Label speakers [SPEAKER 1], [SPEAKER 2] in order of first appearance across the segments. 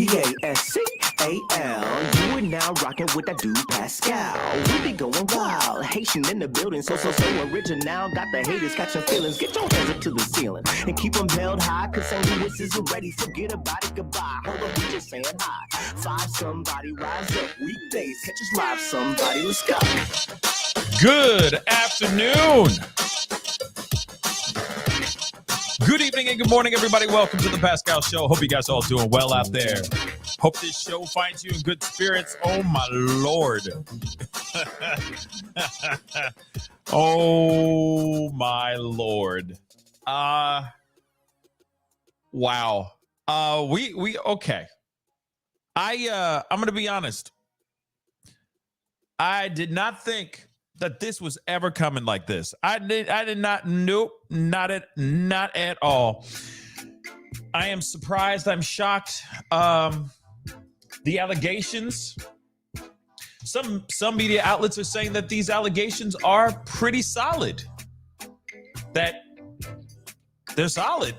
[SPEAKER 1] Pascal. You are now rocking with that dude Pascal. We be going wild, Haitian in the building, so original. Got the haters catching feelings. Get your hands up to the ceiling and keep them held high, cause St. Louis isn't ready. Forget about it, goodbye. Hold on, we just saying hi. Five somebody, rise up. Weekdays, catch us live, somebody. Let's go.
[SPEAKER 2] Good afternoon. Good evening and good morning, everybody. Welcome to the Pascal Show. Hope you guys are all doing well out there. Hope this show finds you in good spirits. Oh, my Lord. Oh, my Lord. Wow. Okay. I'm going to be honest. I did not think that this was ever coming like this. I did not. Nope, not at all. I am surprised. I'm shocked. The allegations. Some media outlets are saying that these allegations are pretty solid. That they're solid.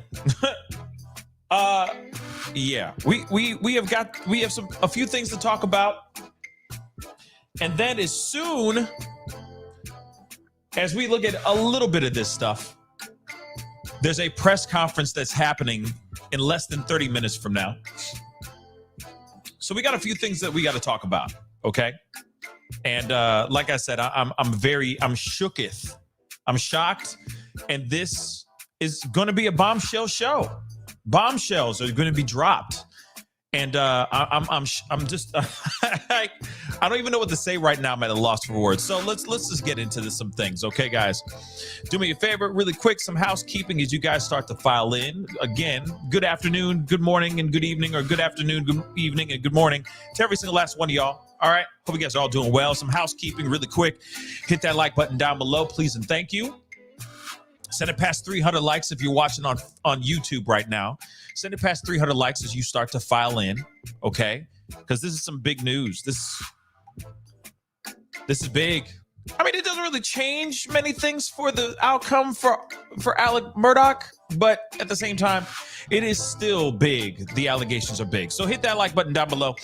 [SPEAKER 2] Yeah. We have a few things to talk about. And then as soon as we look at a little bit of this stuff, there's a press conference that's happening in less than 30 minutes from now. So we got a few things that we got to talk about, okay? And like I said, I'm shooketh. I'm shocked, and this is going to be a bombshell show. Bombshells are going to be dropped. And I'm just I don't even know what to say right now. I'm at a loss for words. So let's just get into some things, okay, guys? Do me a favor, really quick, some housekeeping as you guys start to file in. Again, good afternoon, good morning, and good evening, or good afternoon, good evening, and good morning to every single last one of y'all. All right, hope you guys are all doing well. Some housekeeping, really quick. Hit that like button down below, please, and thank you. Send it past 300 likes if you're watching on YouTube right now. Send it past 300 likes as you start to file in, okay? Because this is some big news. This is big. I mean, it doesn't really change many things for the outcome for Alec Murdaugh, but at the same time, it is still big. The allegations are big. So hit that like button down below.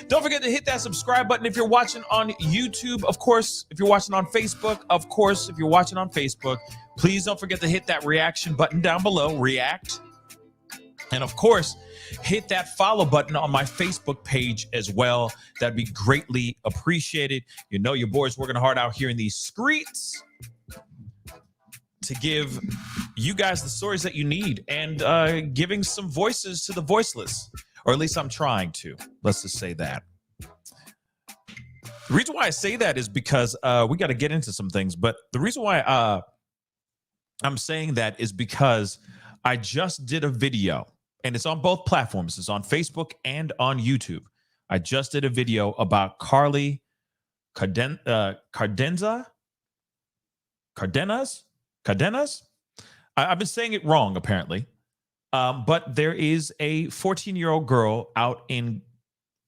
[SPEAKER 2] Don't forget to hit that subscribe button if you're watching on YouTube. Of course, if you're watching on Facebook, of course, if you're watching on Facebook, please don't forget to hit that reaction button down below, react. And of course, hit that follow button on my Facebook page as well. That'd be greatly appreciated. You know your boy's working hard out here in these streets to give you guys the stories that you need and giving some voices to the voiceless, or at least I'm trying to. Let's just say that. The reason why I say that is because we got to get into some things, but the reason why I'm saying that is because I just did a video, and it's on both platforms. It's on Facebook and on YouTube. I just did a video about Carly Cardenas. I've been saying it wrong, apparently. But there is a 14-year-old girl out in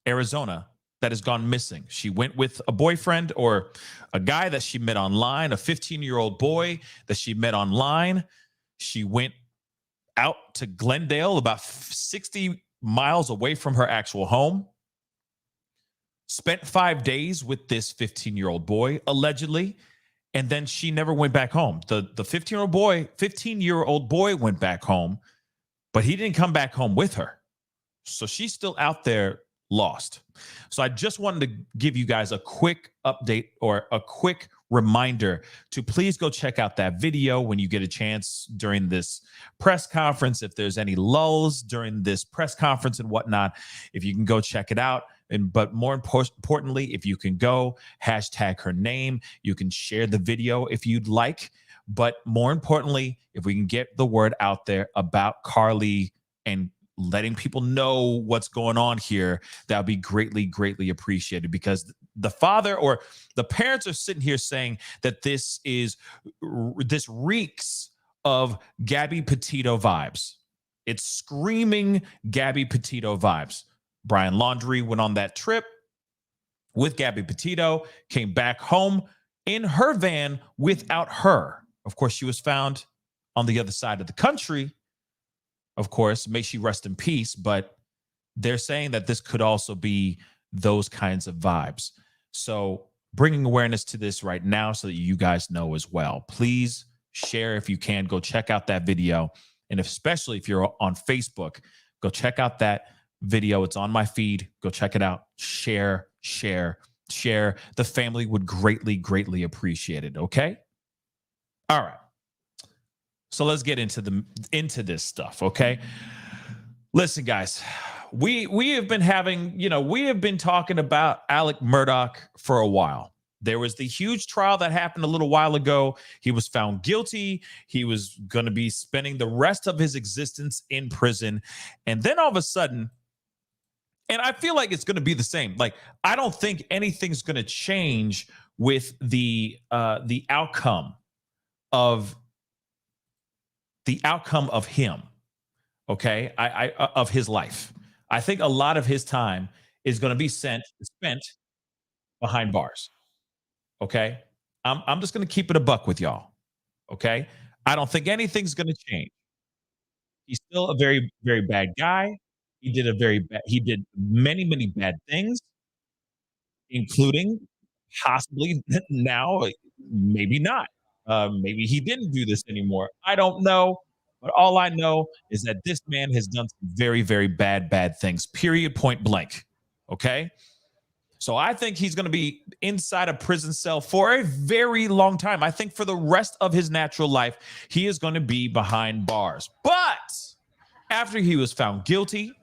[SPEAKER 2] Arizona that has gone missing. She went with a boyfriend or a guy that she met online, a 15-year-old boy that she met online. She went out to Glendale, about 60 miles away from her actual home. Spent 5 days with this 15-year-old boy, allegedly, and then she never went back home. The 15-year-old boy went back home, but he didn't come back home with her. So she's still out there lost. So I just wanted to give you guys a quick update or a quick reminder to please go check out that video when you get a chance during this press conference. If there's any lulls during this press conference and whatnot, if you can go check it out. But more importantly, if you can go hashtag her name, you can share the video if you'd like. But more importantly, if we can get the word out there about Carly and letting people know what's going on here, that would be greatly, greatly appreciated, because the father or the parents are sitting here saying that this reeks of Gabby Petito vibes. It's screaming Gabby Petito vibes. Brian Laundrie went on that trip with Gabby Petito, came back home in her van without her. Of course, she was found on the other side of the country. Of course, may she rest in peace, but they're saying that this could also be those kinds of vibes. So bringing awareness to this right now so that you guys know as well. Please share if you can. Go check out that video. And especially if you're on Facebook, go check out that video. It's on my feed. Go check it out. Share. The family would greatly appreciate it. Okay? All right. So let's get into this stuff, okay? Listen, guys, we have been having, we have been talking about Alec Murdaugh for a while. There was the huge trial that happened a little while ago. He was found guilty. He was going to be spending the rest of his existence in prison. And then all of a sudden, and I feel like it's going to be the same. Like, I don't think anything's going to change with the outcome of him. Okay, of his life. I think a lot of his time is going to be spent behind bars. Okay, I'm just going to keep it a buck with y'all. Okay, I don't think anything's going to change. He's still a very, very bad guy. He did many bad things, including possibly now, maybe not. Maybe he didn't do this anymore. I don't know. But all I know is that this man has done some very, very bad things, period, point blank. Okay? So I think he's going to be inside a prison cell for a very long time. I think for the rest of his natural life, he is going to be behind bars. But after he was found guilty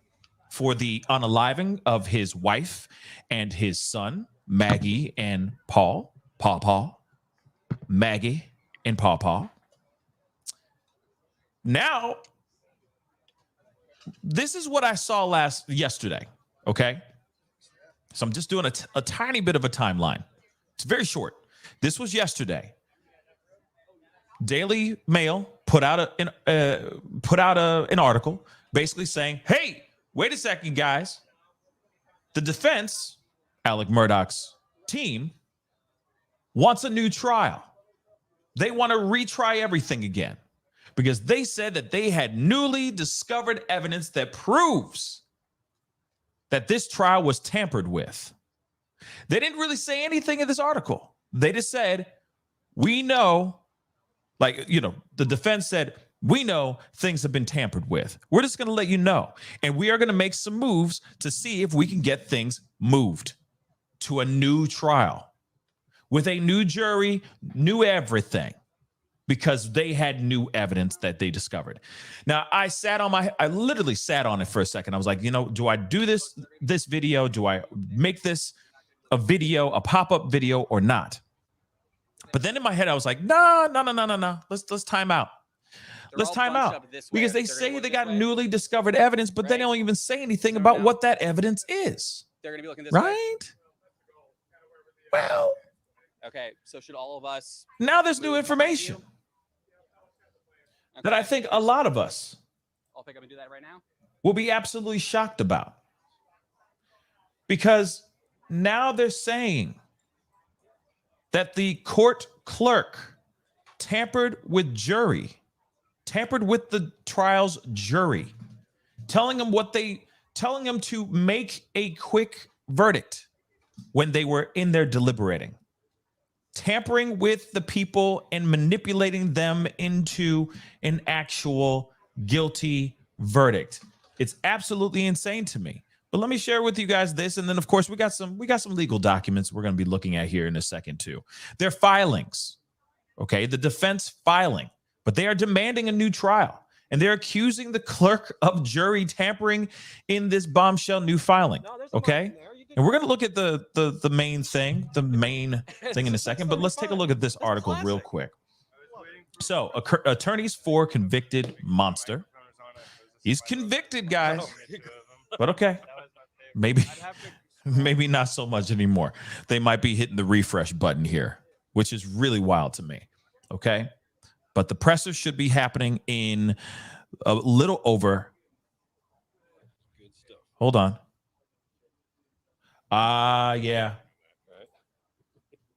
[SPEAKER 2] for the unaliving of his wife and his son, Maggie and Paul, Maggie and Paw. Now, this is what I saw yesterday, okay? So I'm just doing a tiny bit of a timeline. It's very short. This was yesterday. Daily Mail put out an article basically saying, hey, wait a second, guys. The defense, Alec Murdaugh's team, wants a new trial. They want to retry everything again because they said that they had newly discovered evidence that proves that this trial was tampered with. They didn't really say anything in this article. They just said, we know, the defense said, we know things have been tampered with. We're just going to let you know. And we are going to make some moves to see if we can get things moved to a new trial with a new jury, new everything, because they had new evidence that they discovered. Now, I literally sat on it for a second. I was like, do I do this video? Do I make this a video, a pop-up video or not? But then in my head, I was like, no. Let's time out. Let's time out. Because they say they got newly discovered evidence, but they don't even say anything about what that evidence is.
[SPEAKER 3] They're going to be looking this way.
[SPEAKER 2] Right? Well.
[SPEAKER 3] Okay, so should all of us...
[SPEAKER 2] Now there's new information that I think a lot of us
[SPEAKER 3] I'll pick up and do that right now.
[SPEAKER 2] Will be absolutely shocked about. Because now they're saying that the court clerk tampered with the trial's jury, telling them to make a quick verdict when they were in there deliberating, tampering with the people and manipulating them into an actual guilty verdict. It's absolutely insane to me. But let me share with you guys this, and then of course we got some legal documents we're going to be looking at here in a second too. They're filings, okay? The defense filing, but they are demanding a new trial, and they're accusing the clerk of jury tampering in this bombshell new filing, okay? And we're going to look at the main thing in a second, but let's take a look at this article real quick. So, attorneys for convicted monster. He's convicted, guys. But okay. Maybe not so much anymore. They might be hitting the refresh button here, which is really wild to me. Okay? But the presser should be happening in a little over. Hold on. Yeah.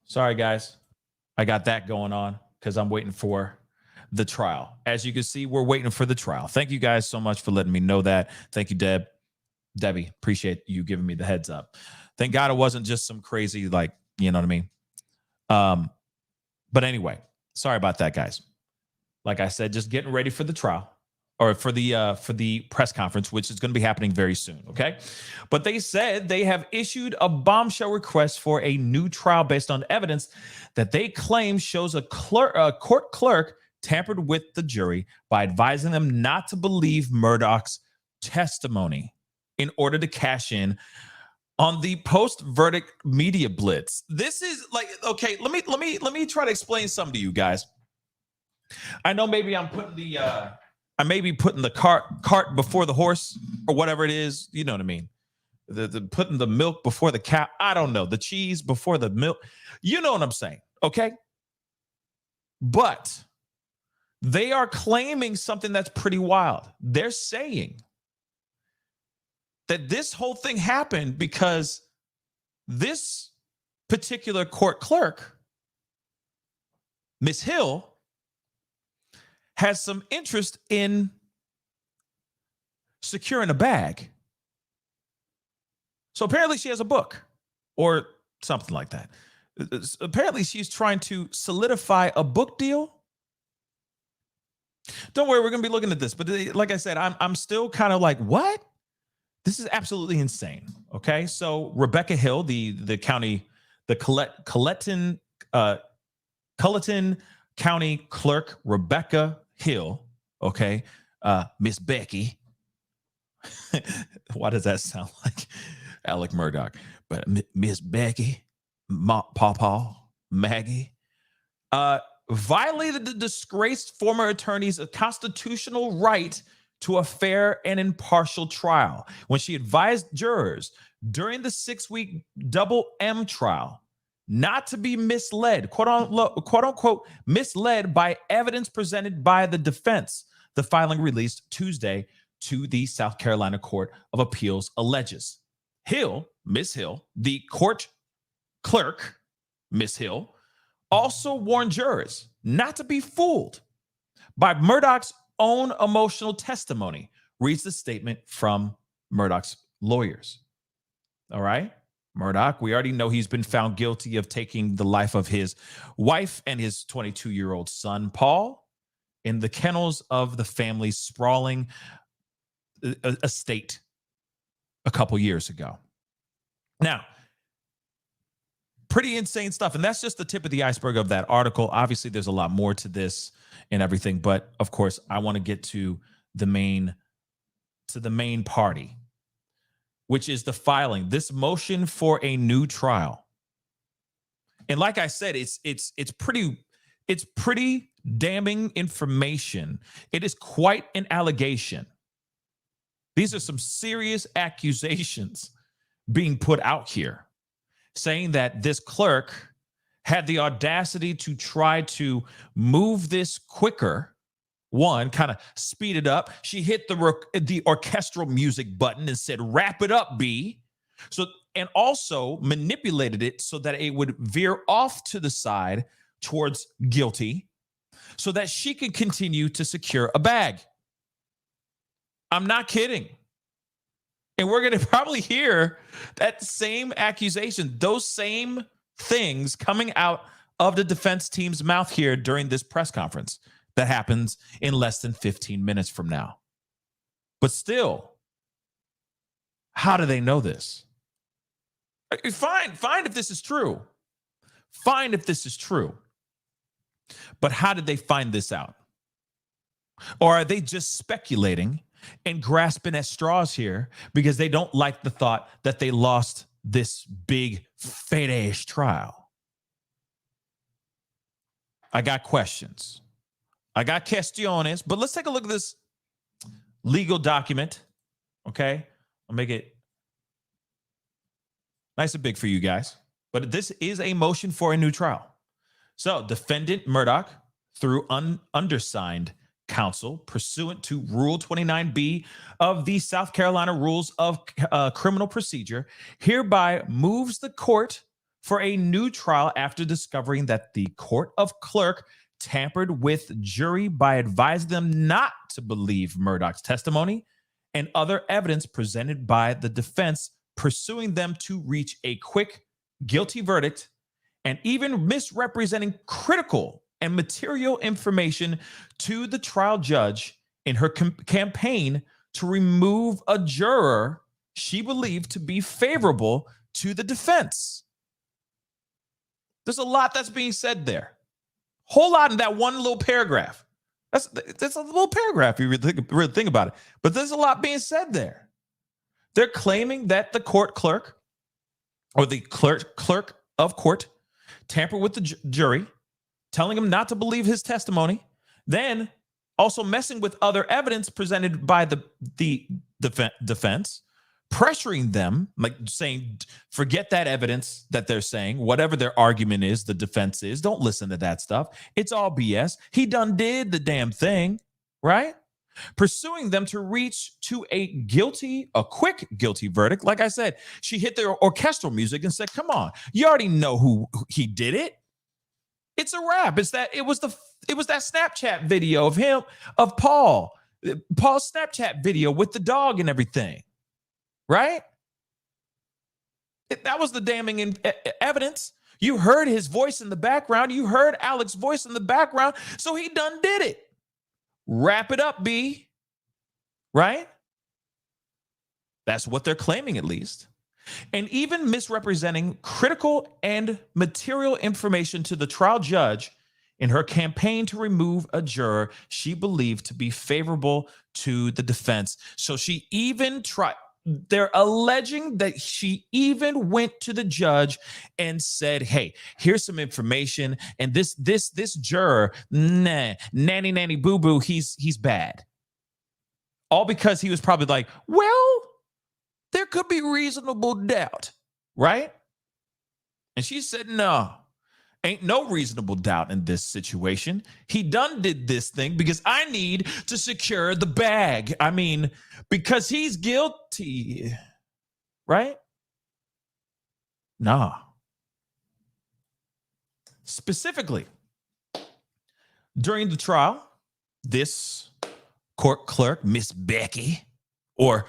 [SPEAKER 2] Sorry, guys. I got that going on because I'm waiting for the trial. As you can see, we're waiting for the trial. Thank you guys so much for letting me know that. Thank you, Deb. Debbie, appreciate you giving me the heads up. Thank God it wasn't just some crazy, like, you know what I mean? But anyway, sorry about that, guys. Like I said, just getting ready for the trial or for the press conference, which is going to be happening very soon. Okay. But they said they have issued a bombshell request for a new trial based on evidence that they claim shows a court clerk tampered with the jury by advising them not to believe Murdaugh's testimony in order to cash in on the post-verdict media blitz. This is like, okay, let me try to explain something to you guys. I know maybe I'm putting I may be putting the cart before the horse or whatever it is. You know what I mean? The putting the milk before the cow. I don't know. The cheese before the milk. You know what I'm saying? Okay. But they are claiming something that's pretty wild. They're saying that this whole thing happened because this particular court clerk, Miss Hill, has some interest in securing a bag. So apparently she has a book or something like that. Apparently she's trying to solidify a book deal. Don't worry, we're going to be looking at this. But like I said, I'm still kind of like, what? This is absolutely insane. Okay. So Rebecca Hill, the Colleton County Clerk, Rebecca Hill. Okay. Miss Becky. Why does that sound like Alec Murdaugh? But Miss Becky, Pawpaw, Maggie, violated the disgraced former attorney's constitutional right to a fair and impartial trial when she advised jurors during the 6-week double M trial not to be misled, quote unquote, misled by evidence presented by the defense. The filing released Tuesday to the South Carolina Court of Appeals alleges. Miss Hill, the court clerk, Miss Hill, also warned jurors not to be fooled by Murdaugh's own emotional testimony, reads the statement from Murdaugh's lawyers. All right. Murdaugh, we already know he's been found guilty of taking the life of his wife and his 22-year-old son, Paul, in the kennels of the family's sprawling estate a couple years ago. Now, pretty insane stuff. And that's just the tip of the iceberg of that article. Obviously, there's a lot more to this and everything. But of course, I want to get to the main party, which is the filing, this motion for a new trial. And like I said, it's pretty damning information. It is quite an allegation. These are some serious accusations being put out here, saying that this clerk had the audacity to try to move this quicker. One, kind of speed it up. She hit the orchestral music button and said, "Wrap it up, B." So, and also manipulated it so that it would veer off to the side towards guilty so that she could continue to secure a bag. I'm not kidding. And we're going to probably hear that same accusation, those same things coming out of the defense team's mouth here during this press conference that happens in less than 15 minutes from now. But still, how do they know this? Fine if this is true. Fine if this is true. But how did they find this out? Or are they just speculating and grasping at straws here because they don't like the thought that they lost this big fat-ass trial? I got questions. I got questiones, but let's take a look at this legal document. Okay. I'll make it nice and big for you guys. But this is a motion for a new trial. So defendant Murdaugh, through undersigned counsel, pursuant to Rule 29B of the South Carolina Rules of Criminal Procedure, hereby moves the court for a new trial after discovering that the court of clerk tampered with jury by advising them not to believe Murdaugh's testimony and other evidence presented by the defense, pursuing them to reach a quick guilty verdict, and even misrepresenting critical and material information to the trial judge in her campaign to remove a juror she believed to be favorable to the defense. There's a lot that's being said there. Whole lot in that one little paragraph. That's a little paragraph if you really think about it. But there's a lot being said there. They're claiming that the court clerk or the clerk of court tampered with the jury, telling him not to believe his testimony, then also messing with other evidence presented by the defense, pressuring them, like saying, forget that evidence that they're saying, whatever their argument is, the defense is, don't listen to that stuff. It's all BS. He done did the damn thing, right? Pursuing them to reach to a quick guilty verdict. Like I said, she hit their orchestral music and said, come on, you already know who he did it. It's a wrap. It was that Snapchat video of Paul's Snapchat video with the dog and everything. Right? That was the damning evidence. You heard his voice in the background. You heard Alex's voice in the background. So he done did it. Wrap it up, B. Right? That's what they're claiming, at least. And even misrepresenting critical and material information to the trial judge in her campaign to remove a juror she believed to be favorable to the defense. So she even tried. They're alleging that she even went to the judge and said, hey, here's some information. And this juror, nanny boo boo, he's bad. All because he was probably like, well, there could be reasonable doubt, right? And she said, no, ain't no reasonable doubt in this situation. He done did this thing because I need to secure the bag. I mean, because he's guilty, right? Nah. Specifically, during the trial, this court clerk, Miss Becky, or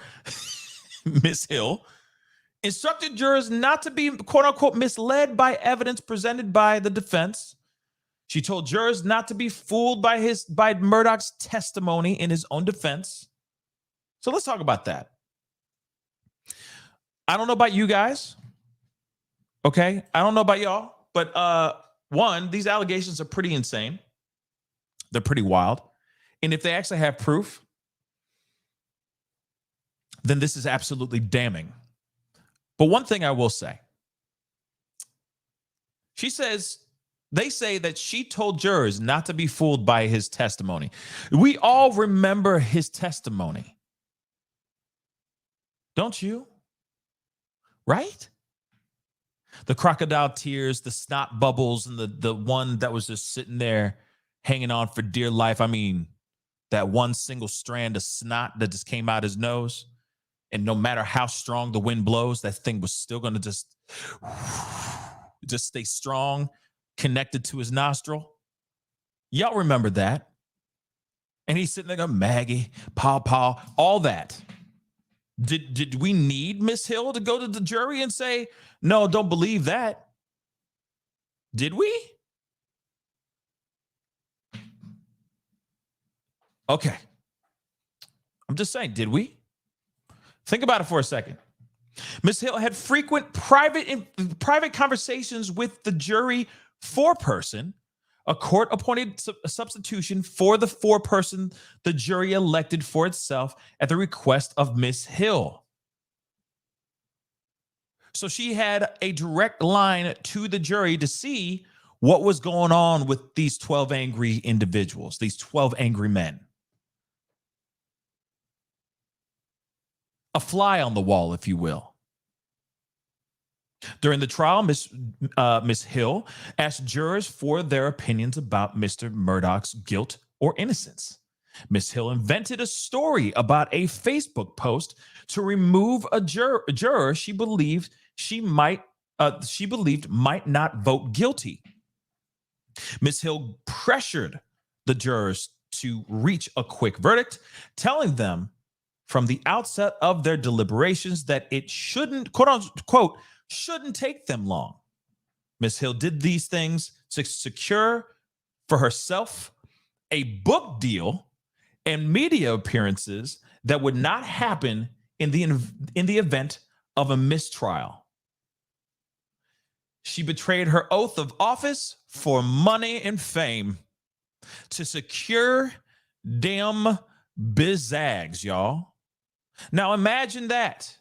[SPEAKER 2] Miss Hill, instructed jurors not to be, quote unquote, misled by evidence presented by the defense. She told jurors not to be fooled by Murdaugh's testimony in his own defense. So let's talk about that. I don't know about you guys. Okay. I don't know about y'all, but one, these allegations are pretty insane. They're pretty wild. And if they actually have proof, then this is absolutely damning. But one thing I will say, they say that she told jurors not to be fooled by his testimony. We all remember his testimony. Don't you? Right? The crocodile tears, the snot bubbles, and the one that was just sitting there hanging on for dear life. I mean, that one single strand of snot that just came out his nose. And no matter how strong the wind blows, that thing was still going to just stay strong, connected to his nostril. Y'all remember that. And he's sitting there going, Maggie, Paw, all that. Did we need Miss Hill to go to the jury and say, no, don't believe that? Did we? Okay. I'm just saying, did we? Think about it for a second. Ms. Hill had frequent private conversations with the jury foreperson, a court-appointed substitution for the foreperson the jury elected for itself at the request of Ms. Hill. So she had a direct line to the jury to see what was going on with these 12 angry individuals, these 12 angry men. A fly on the wall, if you will. During the trial, Miss Hill asked jurors for their opinions about Mr. Murdaugh's guilt or innocence. Miss Hill invented a story about a Facebook post to remove a juror she believed might not vote guilty. Miss Hill pressured the jurors to reach a quick verdict, telling them from the outset of their deliberations that it shouldn't, quote unquote, shouldn't take them long. Ms. Hill did these things to secure for herself a book deal and media appearances that would not happen in the event of a mistrial. She betrayed her oath of office for money and fame to secure damn bizags, y'all. Now imagine that.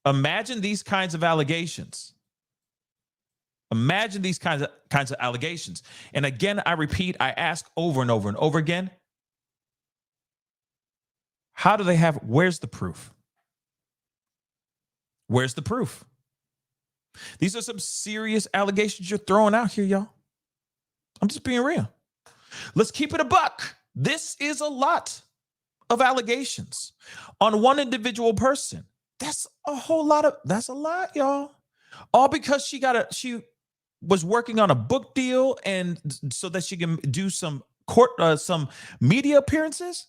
[SPEAKER 2] Imagine these kinds of allegations. Imagine these kinds of allegations. And again, I repeat, I ask over and over and over again, how do they have, where's the proof? Where's the proof? These are some serious allegations you're throwing out here, y'all. I'm just being real. Let's keep it a buck. This is a lot of allegations on one individual person. That's a whole lot of, that's a lot, y'all. All because she was working on a book deal and so that she can do some some media appearances.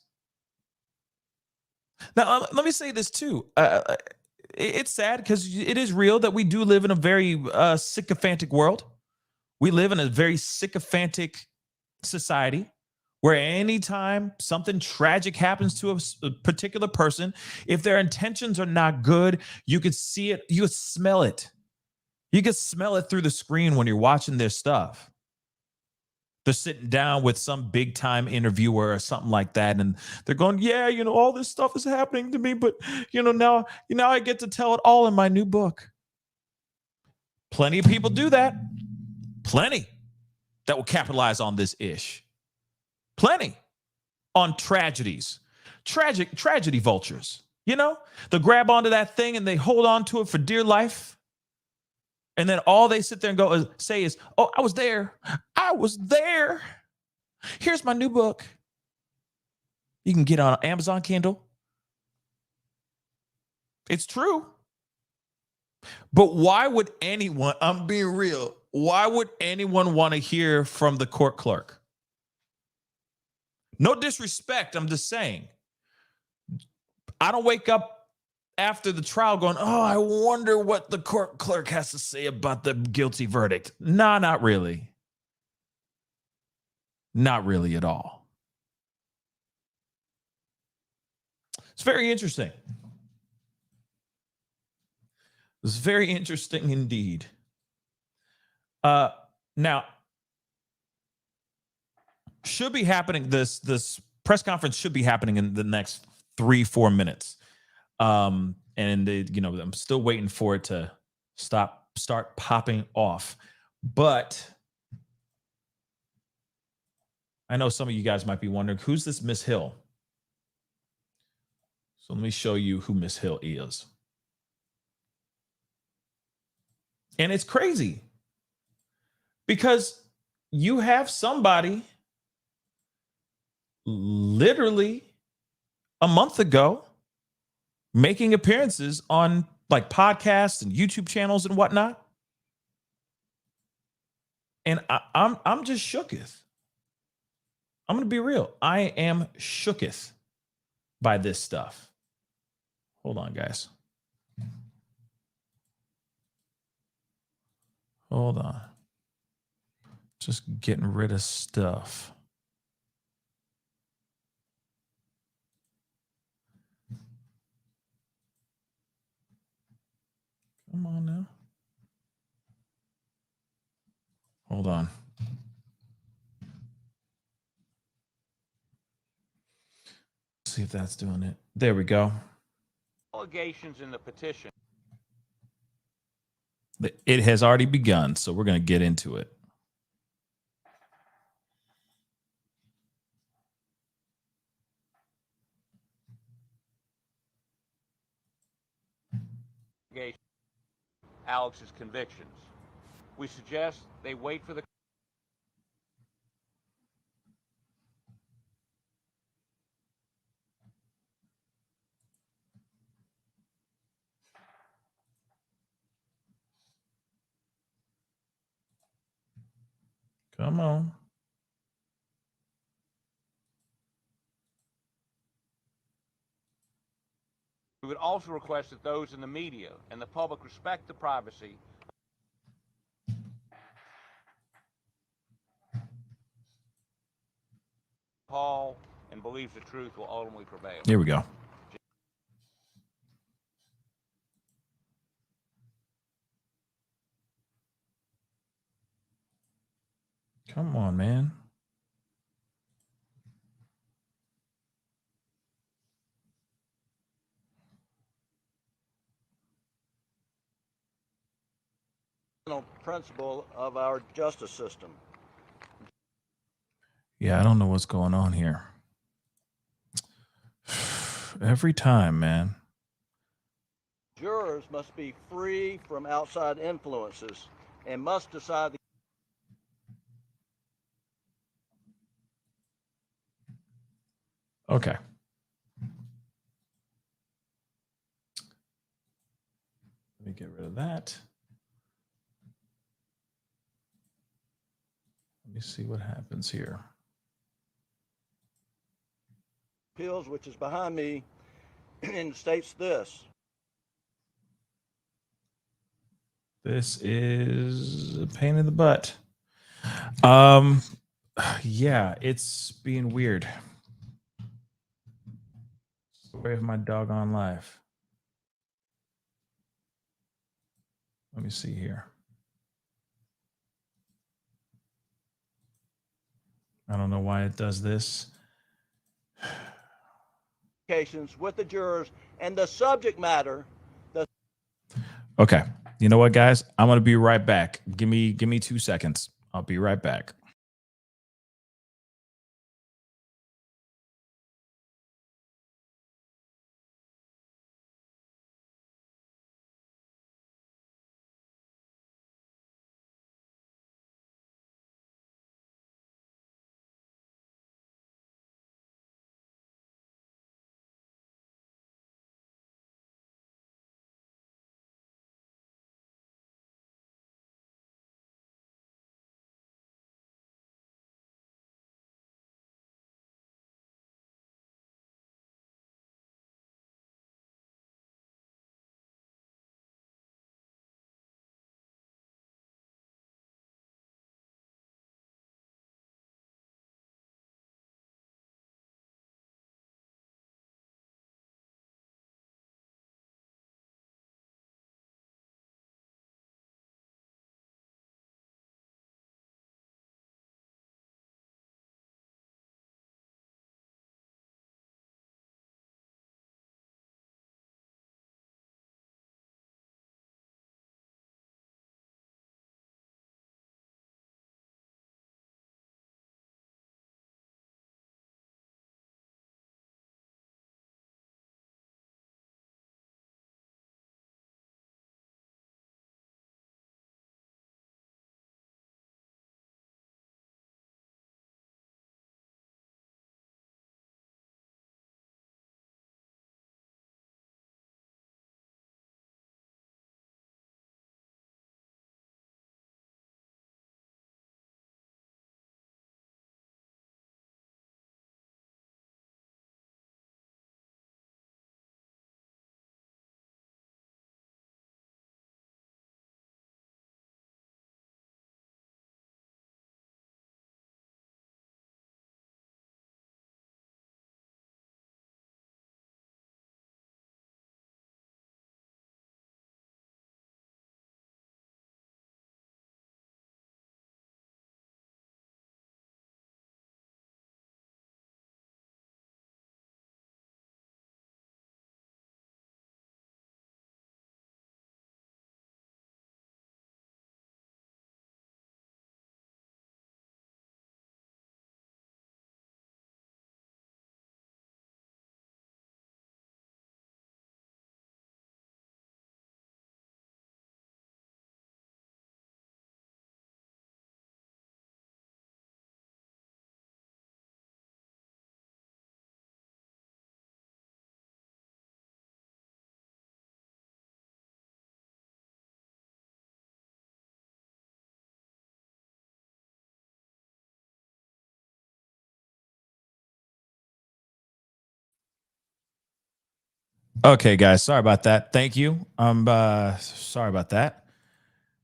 [SPEAKER 2] Now, let me say this too. It's sad because it is real that we do live in a very sycophantic world. We live in a very sycophantic society where anytime something tragic happens to a particular person, if their intentions are not good, you could see it, you could smell it. You can smell it through the screen when you're watching their stuff. They're sitting down with some big time interviewer or something like that. And they're going, yeah, all this stuff is happening to me, but now I get to tell it all in my new book. Plenty of people do that. Plenty that will capitalize on this ish. Plenty on tragedies, tragedy vultures. They'll grab onto that thing and they hold on to it for dear life. And then all they sit there and say is, oh, I was there. I was there. Here's my new book. You can get on Amazon Kindle. It's true. But why would anyone, I'm being real, why would anyone want to hear from the court clerk? No disrespect, I'm just saying. I don't wake up after the trial going, oh, I wonder what the court clerk has to say about the guilty verdict. Nah, not really. Not really at all. It's very interesting. It's very interesting indeed. Now, should be happening, this press conference should be happening in the next 3-4 minutes. And I'm still waiting for it to start popping off. But I know some of you guys might be wondering, who's this Miss Hill? So let me show you who Miss Hill is. And it's crazy because you have somebody literally a month ago making appearances on like podcasts and YouTube channels and whatnot. And I'm just shooketh. I'm going to be real. I am shooketh by this stuff. Hold on, guys. Hold on. Just getting rid of stuff. Come on now. Hold on. See if that's doing it. There we go.
[SPEAKER 4] Allegations in the petition.
[SPEAKER 2] It has already begun, so we're going to get into it.
[SPEAKER 4] Alex's convictions. We suggest they wait for the
[SPEAKER 2] Come on.
[SPEAKER 4] We would also request that those in the media and the public respect the privacy Paul and believes the truth will ultimately prevail.
[SPEAKER 2] Here we go. Come on, man.
[SPEAKER 5] Principle of our justice system.
[SPEAKER 2] Yeah, I don't know what's going on here. Every time, man.
[SPEAKER 5] Jurors must be free from outside influences and must decide.
[SPEAKER 2] Okay. Let me get rid of that. Let me see what happens here.
[SPEAKER 5] Appeals, which is behind me, and states this.
[SPEAKER 2] This is a pain in the butt. Yeah, it's being weird. Away from my doggone life. Let me see here. I don't know why it does this.
[SPEAKER 5] With the jurors and the subject matter.
[SPEAKER 2] Okay. You know what, guys? I'm going to be right back. Give me 2 seconds. I'll be right back. Okay, guys, sorry about that. Thank you. Sorry about that,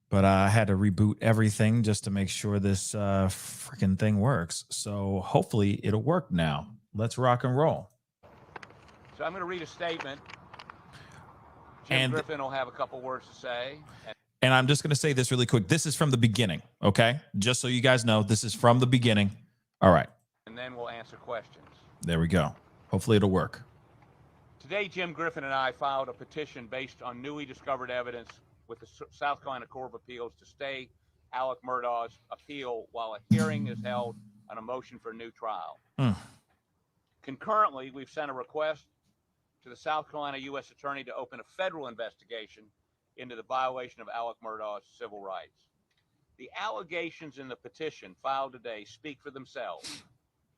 [SPEAKER 2] but I had to reboot everything just to make sure this freaking thing works. So hopefully it'll work now. Let's rock and roll.
[SPEAKER 4] So I'm going to read a statement. Jim Griffin will have a couple words to say.
[SPEAKER 2] And I'm just going to say this really quick. This is from the beginning, okay? Just so you guys know, this is from the beginning. All right.
[SPEAKER 4] And then we'll answer questions.
[SPEAKER 2] There we go. Hopefully it'll work.
[SPEAKER 4] Today, Jim Griffin and I filed a petition based on newly discovered evidence with the South Carolina Court of Appeals to stay Alec Murdaugh's appeal while a hearing is held on a motion for a new trial. Concurrently, we've sent a request to the South Carolina U.S. Attorney to open a federal investigation into the violation of Alec Murdaugh's civil rights. The allegations in the petition filed today speak for themselves,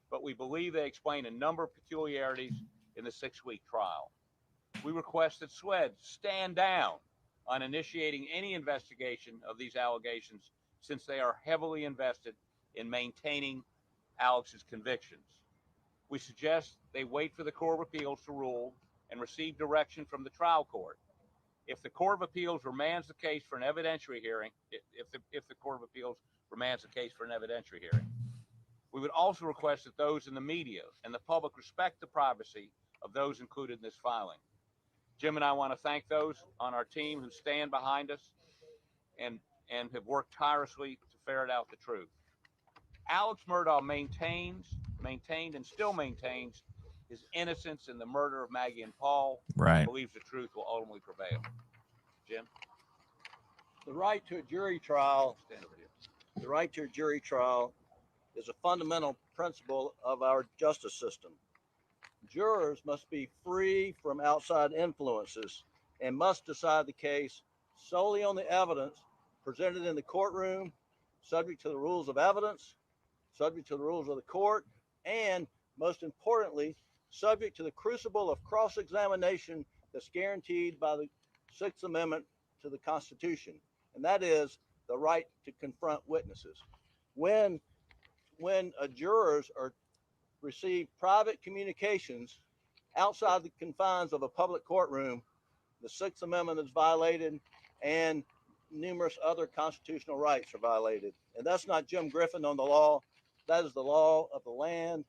[SPEAKER 4] but we believe they explain a number of peculiarities in the 6-week trial. We request that SWED stand down on initiating any investigation of these allegations since they are heavily invested in maintaining Alec's convictions. We suggest they wait for the Court of Appeals to rule and receive direction from the trial court. If the Court of Appeals remands the case for an evidentiary hearing, if the Court of Appeals remands the case for an evidentiary hearing, we would also request that those in the media and the public respect the privacy of those included in this filing. Jim and I want to thank those on our team who stand behind us and have worked tirelessly to ferret out the truth. Alec Murdaugh maintained and still maintains his innocence in the murder of Maggie and Paul.
[SPEAKER 2] Right.
[SPEAKER 4] Believes the truth will ultimately prevail. Jim?
[SPEAKER 5] The right to a jury trial, the right to a jury trial is a fundamental principle of our justice system. Jurors must be free from outside influences and must decide the case solely on the evidence presented in the courtroom, subject to the rules of evidence, subject to the rules of the court, and most importantly, subject to the crucible of cross-examination that's guaranteed by the Sixth Amendment to the Constitution, and that is the right to confront witnesses. When jurors receive private communications outside the confines of a public courtroom, the Sixth Amendment is violated and numerous other constitutional rights are violated. And that's not Jim Griffin on the law. That is the law of the land.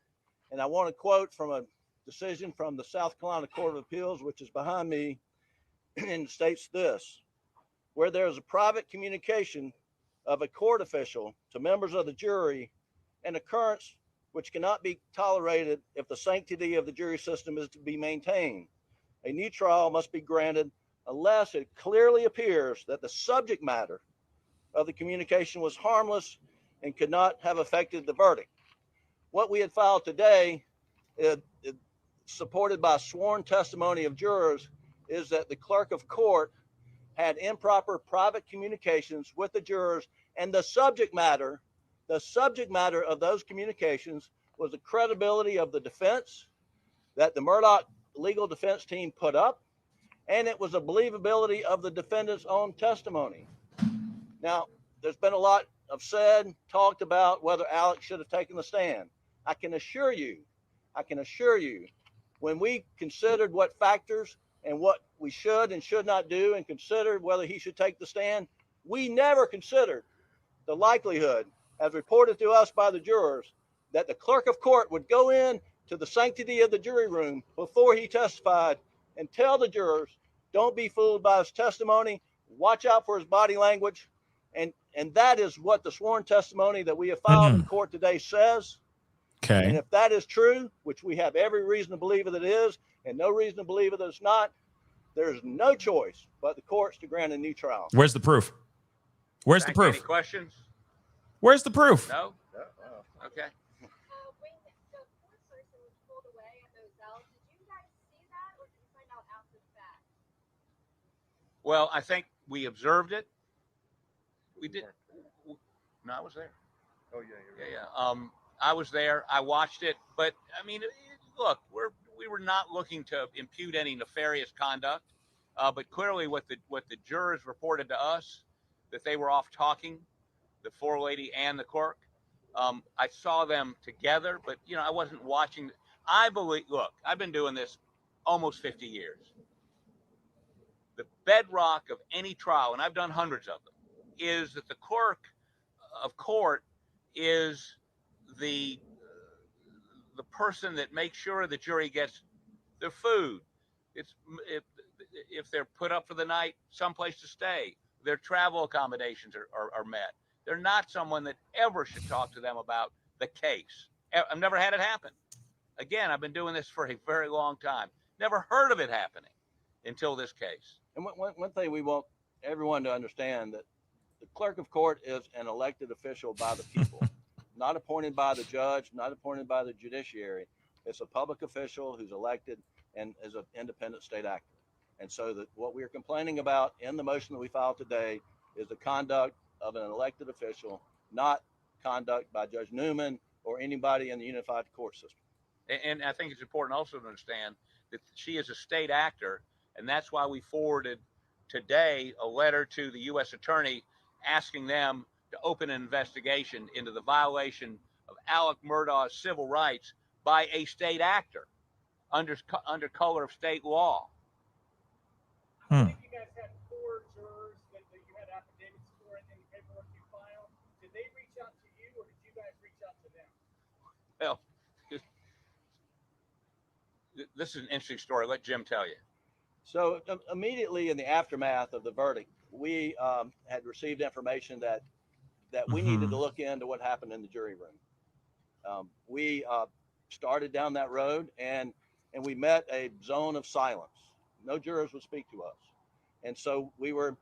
[SPEAKER 5] And I want to quote from a decision from the South Carolina Court of Appeals, which is behind me, and states this: where there is a private communication of a court official to members of the jury, an occurrence which cannot be tolerated if the sanctity of the jury system is to be maintained, a new trial must be granted unless it clearly appears that the subject matter of the communication was harmless and could not have affected the verdict. What we had filed today, supported by sworn testimony of jurors, is that the clerk of court had improper private communications with the jurors, and the subject matter of those communications was the credibility of the defense that the Murdaugh legal defense team put up, and it was a believability of the defendant's own testimony. Now, there's been a lot of talked about whether Alec should have taken the stand. I can assure you, when we considered what factors and what we should and should not do and considered whether he should take the stand, we never considered the likelihood, as reported to us by the jurors, that the clerk of court would go in to the sanctity of the jury room before he testified and tell the jurors, don't be fooled by his testimony, watch out for his body language. And that is what the sworn testimony that we have filed in court today says.
[SPEAKER 2] Okay.
[SPEAKER 5] And if that is true, which we have every reason to believe that it is, and no reason to believe that it's not, there's no choice but the courts to grant a new trial.
[SPEAKER 2] Where's the proof? Where's the proof?
[SPEAKER 4] Any questions?
[SPEAKER 2] Where's the proof?
[SPEAKER 4] No? Okay.
[SPEAKER 6] When the fourth person was pulled away at those cells, did you guys see that, or did you find out after the fact?
[SPEAKER 4] Well, I think we observed it. We did. No, I was there.
[SPEAKER 7] Oh yeah.
[SPEAKER 4] Yeah. I was there. I watched it, but I mean, look, we were not looking to impute any nefarious conduct, but clearly, what the jurors reported to us, that they were off talking, the forelady and the clerk. I saw them together, but I wasn't watching. I believe. Look, I've been doing this almost 50 years. bedrock of any trial, and I've done hundreds of them, is that the clerk of court is the person that makes sure the jury gets their food. It's if they're put up for the night, someplace to stay, their travel accommodations are met. They're not someone that ever should talk to them about the case. I've never had it happen. Again, I've been doing this for a very long time. Never heard of it happening until this case.
[SPEAKER 5] And one thing we want everyone to understand, that the clerk of court is an elected official by the people, not appointed by the judge, not appointed by the judiciary. It's a public official who's elected and is an independent state actor. And so that what we are complaining about in the motion that we filed today is the conduct of an elected official, not conduct by Judge Newman or anybody in the unified court system.
[SPEAKER 4] And I think it's important also to understand that she is a state actor, and that's why we forwarded today a letter to the U.S. Attorney asking them to open an investigation into the violation of Alec Murdaugh's civil rights by a state actor under color of state law.
[SPEAKER 7] I think you guys had 4 jurors that you had affidavits for in the paperwork you filed. Did they reach out to you, or did you guys reach out to them?
[SPEAKER 4] Well, this is an interesting story. Let Jim tell you.
[SPEAKER 5] So immediately in the aftermath of the verdict, we had received information that we needed to look into what happened in the jury room. We started down that road and we met a zone of silence. No jurors would speak to us. And so we were,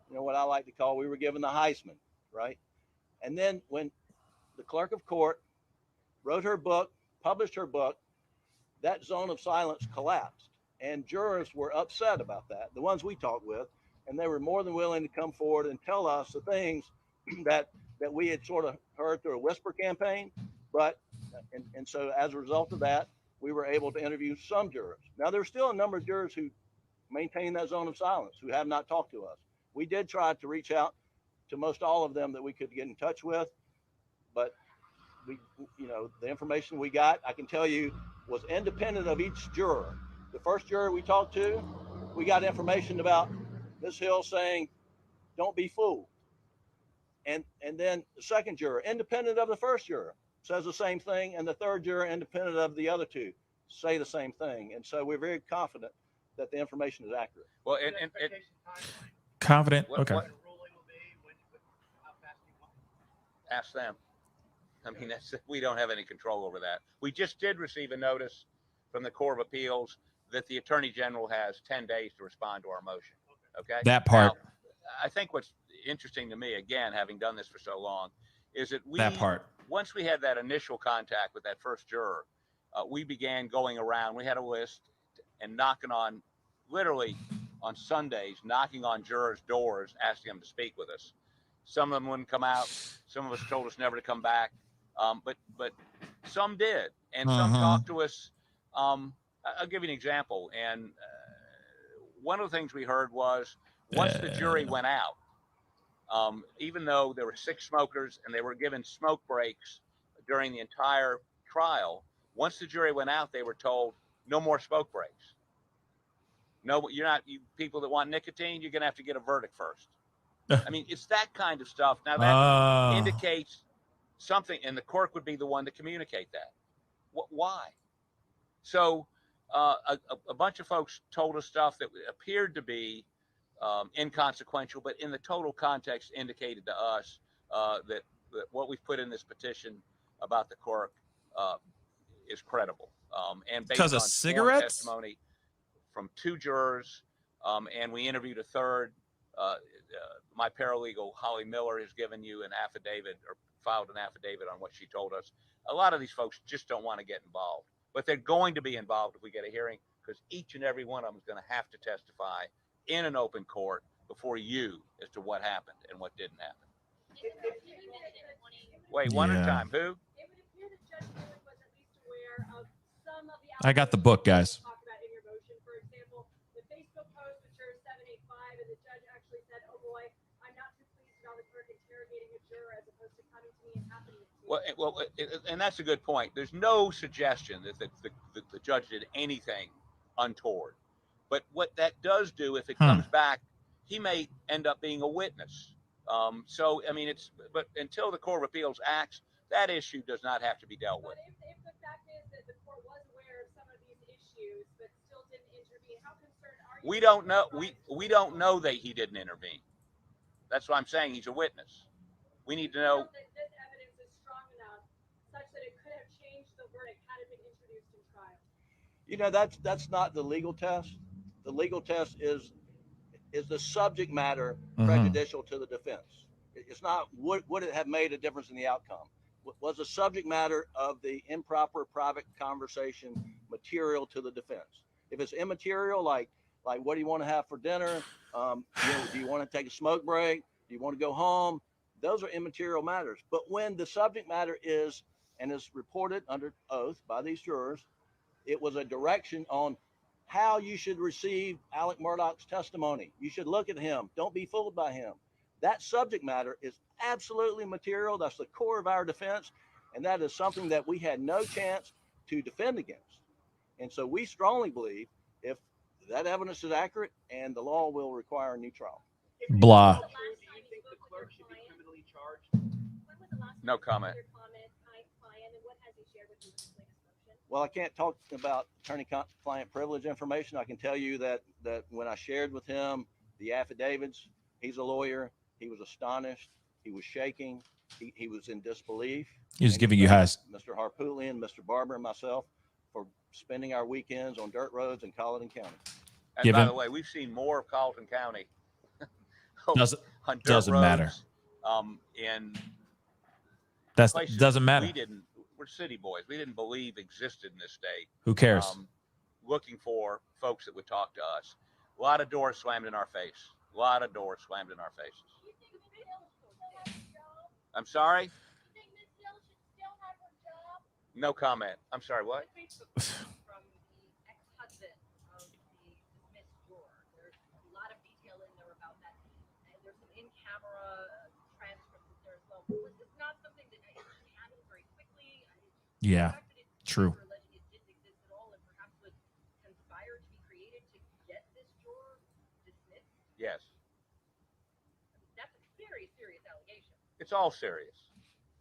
[SPEAKER 5] what I like to call, we were given the Heisman, right? And then when the clerk of court wrote her book, published her book, that zone of silence collapsed. And jurors were upset about that, the ones we talked with, and they were more than willing to come forward and tell us the things that we had sort of heard through a whisper campaign. But, and so as a result of that, we were able to interview some jurors. Now, there's still a number of jurors who maintain that zone of silence, who have not talked to us. We did try to reach out to most all of them that we could get in touch with, but we, the information we got, I can tell you, was independent of each juror. The first juror we talked to, we got information about Ms. Hill saying, "Don't be fooled." And then the second juror, independent of the first juror, says the same thing, and the third juror, independent of the other two, say the same thing. And so we're very confident that the information is accurate.
[SPEAKER 4] Well,
[SPEAKER 2] confident.
[SPEAKER 4] What,
[SPEAKER 2] okay.
[SPEAKER 4] What, ask them. I mean, we don't have any control over that. We just did receive a notice from the Court of Appeals that the Attorney General has 10 days to respond to our motion. Okay.
[SPEAKER 2] That part.
[SPEAKER 4] Now, I think what's interesting to me, again, having done this for so long, is that once we had that initial contact with that first juror, we began going around. We had a list and knocking on, literally on Sundays, knocking on jurors' doors, asking them to speak with us. Some of them wouldn't come out. Some of us told us never to come back. But some did, and some talked to us. I'll give you an example. And one of the things we heard was once the jury went out, even though there were 6 smokers and they were given smoke breaks during the entire trial, once the jury went out, they were told no more smoke breaks. No, you're not. You people that want nicotine, you're gonna have to get a verdict first. I mean, it's that kind of stuff. Now that indicates something, and the court would be the one to communicate that. Why? So a bunch of folks told us stuff that appeared to be inconsequential, but in the total context indicated to us that what we've put in this petition about the clerk is credible. And based on sworn testimony from 2 jurors, and we interviewed a third. My paralegal, Holly Miller, has given you an affidavit or filed an affidavit on what she told us. A lot of these folks just don't want to get involved, but they're going to be involved if we get a hearing, because each and every one of them is going to have to testify in an open court before you as to what happened and what didn't happen. Wait, one at a time. Who? It would appear that Judge Newman was at least aware of some of the
[SPEAKER 2] I got the book, guys.
[SPEAKER 6] talked about in your motion. For example, the Facebook post with juror 785, and the judge actually said, "Oh boy, I'm not too pleased about the clerk interrogating a juror as opposed to coming to me and happening to me."
[SPEAKER 4] And that's a good point. There's no suggestion that the judge did anything untoward. But what that does do, if it comes back he may end up being a witness. So, I mean, but until the Court of Appeals acts, that issue does not have to be dealt with.
[SPEAKER 6] But if the fact is that the court was aware of some of these issues but still didn't intervene, how concerned are you?
[SPEAKER 4] We don't know. We don't know that he didn't intervene. That's why I'm saying he's a witness. We need to know.
[SPEAKER 6] That this evidence is strong enough such that it could have changed the verdict had it been introduced in trial.
[SPEAKER 5] You know, that's not the legal test. The legal test is the subject matter prejudicial to the defense. It's not would it have made a difference in the outcome. Was the subject matter of the improper private conversation material to the defense? If it's immaterial, like what do you want to have for dinner? Do you want to take a smoke break? Do you want to go home? Those are immaterial matters. But when the subject matter is reported under oath by these jurors, it was a direction on how you should receive Alec Murdaugh's testimony. You should look at him. Don't be fooled by him. That subject matter is absolutely material. That's the core of our defense. And that is something that we had no chance to defend against. And so we strongly believe if that evidence is accurate, and the law will require a new trial.
[SPEAKER 2] Blah.
[SPEAKER 7] Do you think the clerk should be criminally charged?
[SPEAKER 4] No comment.
[SPEAKER 5] Well, I can't talk about attorney-client privilege information. I can tell you that when I shared with him the affidavits, he's a lawyer. He was astonished. He was shaking. He was in disbelief.
[SPEAKER 2] He was giving you highs.
[SPEAKER 5] Mr. Harpootlian, Mr. Barber, and myself for spending our weekends on dirt roads in Colleton County.
[SPEAKER 4] And by the way, we've seen more of Colleton County.
[SPEAKER 2] Doesn't matter. Doesn't matter.
[SPEAKER 4] We're city boys. We didn't believe existed in this state.
[SPEAKER 2] Who cares?
[SPEAKER 4] Looking for folks that would talk to us. A lot of doors slammed in our face. A lot of doors slammed in our faces. I'm sorry? No comment. I'm sorry, what?
[SPEAKER 8] From the ex-husband of the dismissed juror. There's a lot of detail in there about that. And there's some in-camera transcripts there as well. Was this not something that happened very quickly?
[SPEAKER 2] Yeah, true.
[SPEAKER 8] Alleging it didn't exist at all and perhaps was conspired to be created to get this juror dismissed?
[SPEAKER 4] Yes.
[SPEAKER 8] That's a very serious allegation.
[SPEAKER 4] It's all serious.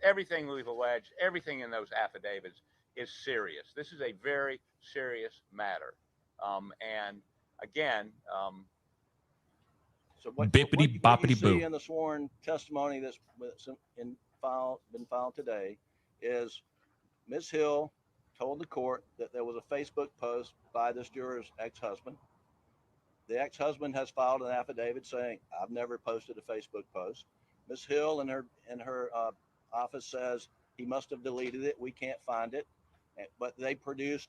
[SPEAKER 4] Everything we've alleged, everything in those affidavits is serious. This is a very serious matter. And again,
[SPEAKER 5] so what
[SPEAKER 2] bippity boppity
[SPEAKER 5] you see
[SPEAKER 2] boo
[SPEAKER 5] in the sworn testimony that's been filed today is Ms. Hill told the court that there was a Facebook post by this juror's ex-husband. The ex-husband has filed an affidavit saying, I've never posted a Facebook post. Ms. Hill in her office says he must have deleted it. We can't find it. But they produced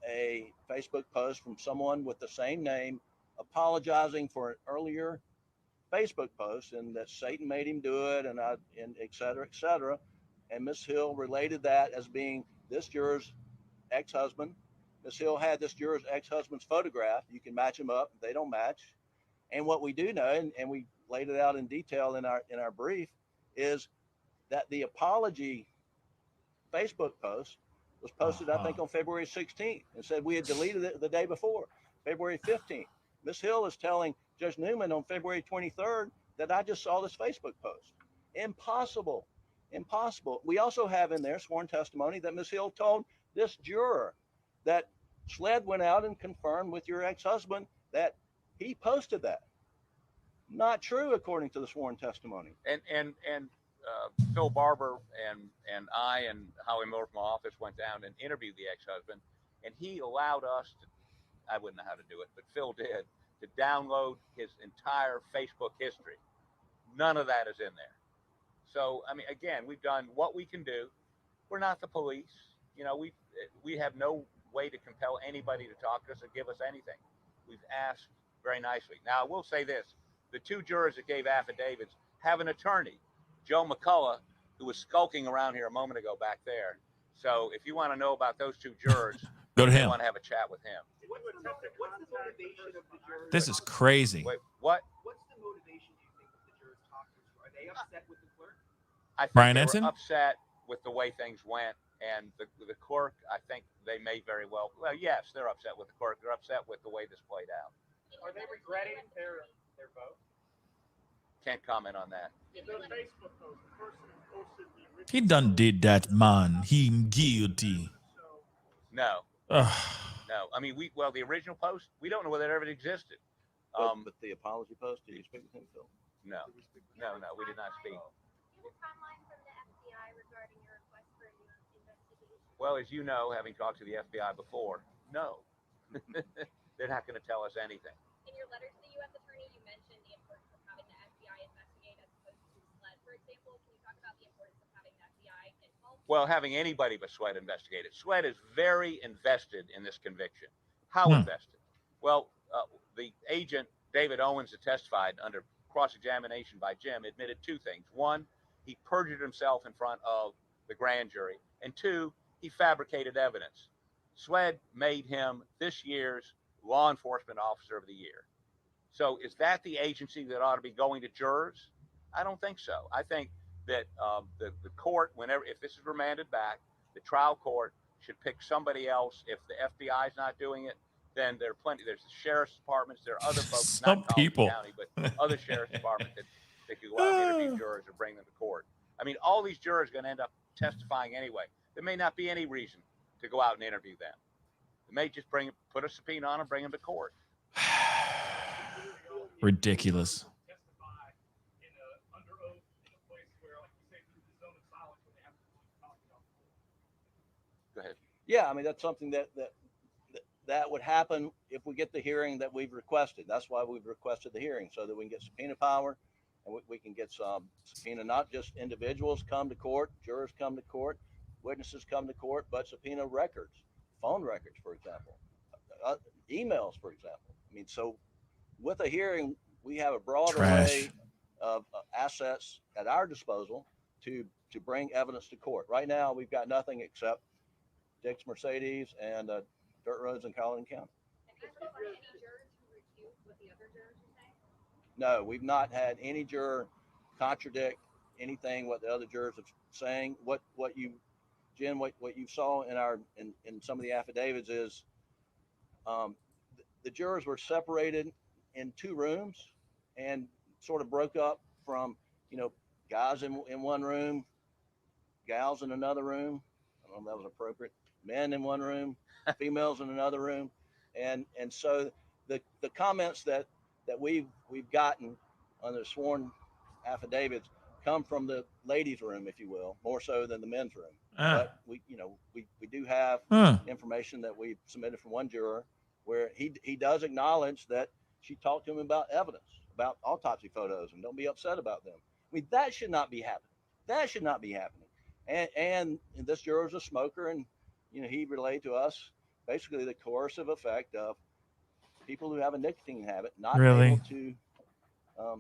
[SPEAKER 5] a Facebook post from someone with the same name apologizing for an earlier Facebook post and that Satan made him do it and et cetera, et cetera. And Ms. Hill related that as being this juror's ex-husband. Ms. Hill had this juror's ex-husband's photograph. You can match them up. They don't match. And what we do know, and we laid it out in detail in our brief, is that the apology Facebook post was posted, I think, on February 16th and said we had deleted it the day before, February 15th. Ms. Hill is telling Judge Newman on February 23rd that I just saw this Facebook post. Impossible. Impossible. We also have in there sworn testimony that Ms. Hill told this juror that Schled went out and confirmed with your ex-husband that he posted that. Not true, according to the sworn testimony.
[SPEAKER 4] And Phil Barber and I and Howie Miller from my office went down and interviewed the ex-husband, and he allowed us to, I wouldn't know how to do it, but Phil did, to download his entire Facebook history. None of that is in there. So, I mean, again, we've done what we can do. We're not the police. You know, we have no way to compel anybody to talk to us or give us anything. We've asked very nicely. Now, I will say this. The two jurors that gave affidavits have an attorney, Joe McCullough, who was skulking around here a moment ago back there. So if you want to know about those two jurors,
[SPEAKER 2] go to him.
[SPEAKER 4] You want to have a chat with him.
[SPEAKER 7] What's the motivation of the jurors?
[SPEAKER 2] This is crazy.
[SPEAKER 4] Wait, what?
[SPEAKER 7] What's the motivation, do you think, of the jurors talking to? Are they upset with the clerk?
[SPEAKER 4] I think
[SPEAKER 2] Brian
[SPEAKER 4] they
[SPEAKER 2] Ensign?
[SPEAKER 4] were upset with the way things went, and the clerk, I think they may very well, yes, they're upset with the clerk. They're upset with the way this played out.
[SPEAKER 7] Are they regretting their their vote?
[SPEAKER 4] Can't comment on that.
[SPEAKER 7] The Facebook post, the person who posted the original.
[SPEAKER 2] He done did that, man. He guilty.
[SPEAKER 7] So
[SPEAKER 4] No,
[SPEAKER 2] Ugh.
[SPEAKER 4] no. I mean, the original post, we don't know whether it ever existed.
[SPEAKER 5] But the apology post, did you speak with him, Phil?
[SPEAKER 4] No, we did not speak.
[SPEAKER 6] Do you have a timeline from the FBI regarding your request for a new investigation?
[SPEAKER 4] Well, as you know, having talked to the FBI before, no. They're not going to tell us anything.
[SPEAKER 6] In your letter to the U.S. Attorney, you mentioned the importance of having the FBI investigate as opposed to SLED, for example. Can you talk about the importance of having the FBI involved?
[SPEAKER 4] Well, having anybody but Sweat investigate it. Sweat is very invested in this conviction. How invested? Well, the agent, David Owens, that testified under cross-examination by Jim, admitted two things. One, he perjured himself in front of the grand jury. And two, he fabricated evidence. Swed made him this year's Law Enforcement Officer of the Year. So is that the agency that ought to be going to jurors? I don't think so. I think that the court, if this is remanded back, the trial court should pick somebody else. If the FBI is not doing it, then there's the sheriff's departments, there are other folks,
[SPEAKER 2] Some
[SPEAKER 4] not Collin
[SPEAKER 2] people.
[SPEAKER 4] County, but other sheriff's departments that could go out and interview jurors or bring them to court. I mean, all these jurors are going to end up testifying anyway. There may not be any reason to go out and interview them. They may just put a subpoena on them, bring them to court.
[SPEAKER 2] Ridiculous.
[SPEAKER 7] Testify in under oath in a place where, like you say, through the zone of silence when they have to talk about the court.
[SPEAKER 4] Go ahead.
[SPEAKER 5] Yeah, I mean, that's something that would happen if we get the hearing that we've requested. That's why we've requested the hearing, so that we can get subpoena power and we can get some subpoena, not just individuals come to court, jurors come to court, witnesses come to court, but subpoena records, phone records, for example, emails, for example. I mean, so with a hearing, we have a broad array of assets at our disposal to bring evidence to court. Right now, we've got nothing except Dick's Mercedes and dirt roads in Collin County.
[SPEAKER 6] And have you had any jurors who refute what the other jurors are saying?
[SPEAKER 5] No, we've not had any juror contradict anything what the other jurors are saying. What you, Jen, what you saw in some of the affidavits is the jurors were separated in two rooms and sort of broke up from, guys in one room, gals in another room. I don't know if that was appropriate. Men in one room, females in another room. And so the comments that we've gotten on the sworn affidavits come from the ladies' room, if you will, more so than the men's room. But we do have information that we submitted from one juror where he does acknowledge that she talked to him about evidence, about autopsy photos, and don't be upset about them. I mean, that should not be happening. That should not be happening. And this juror is a smoker, and he relayed to us basically the coercive effect of people who have a nicotine habit not able to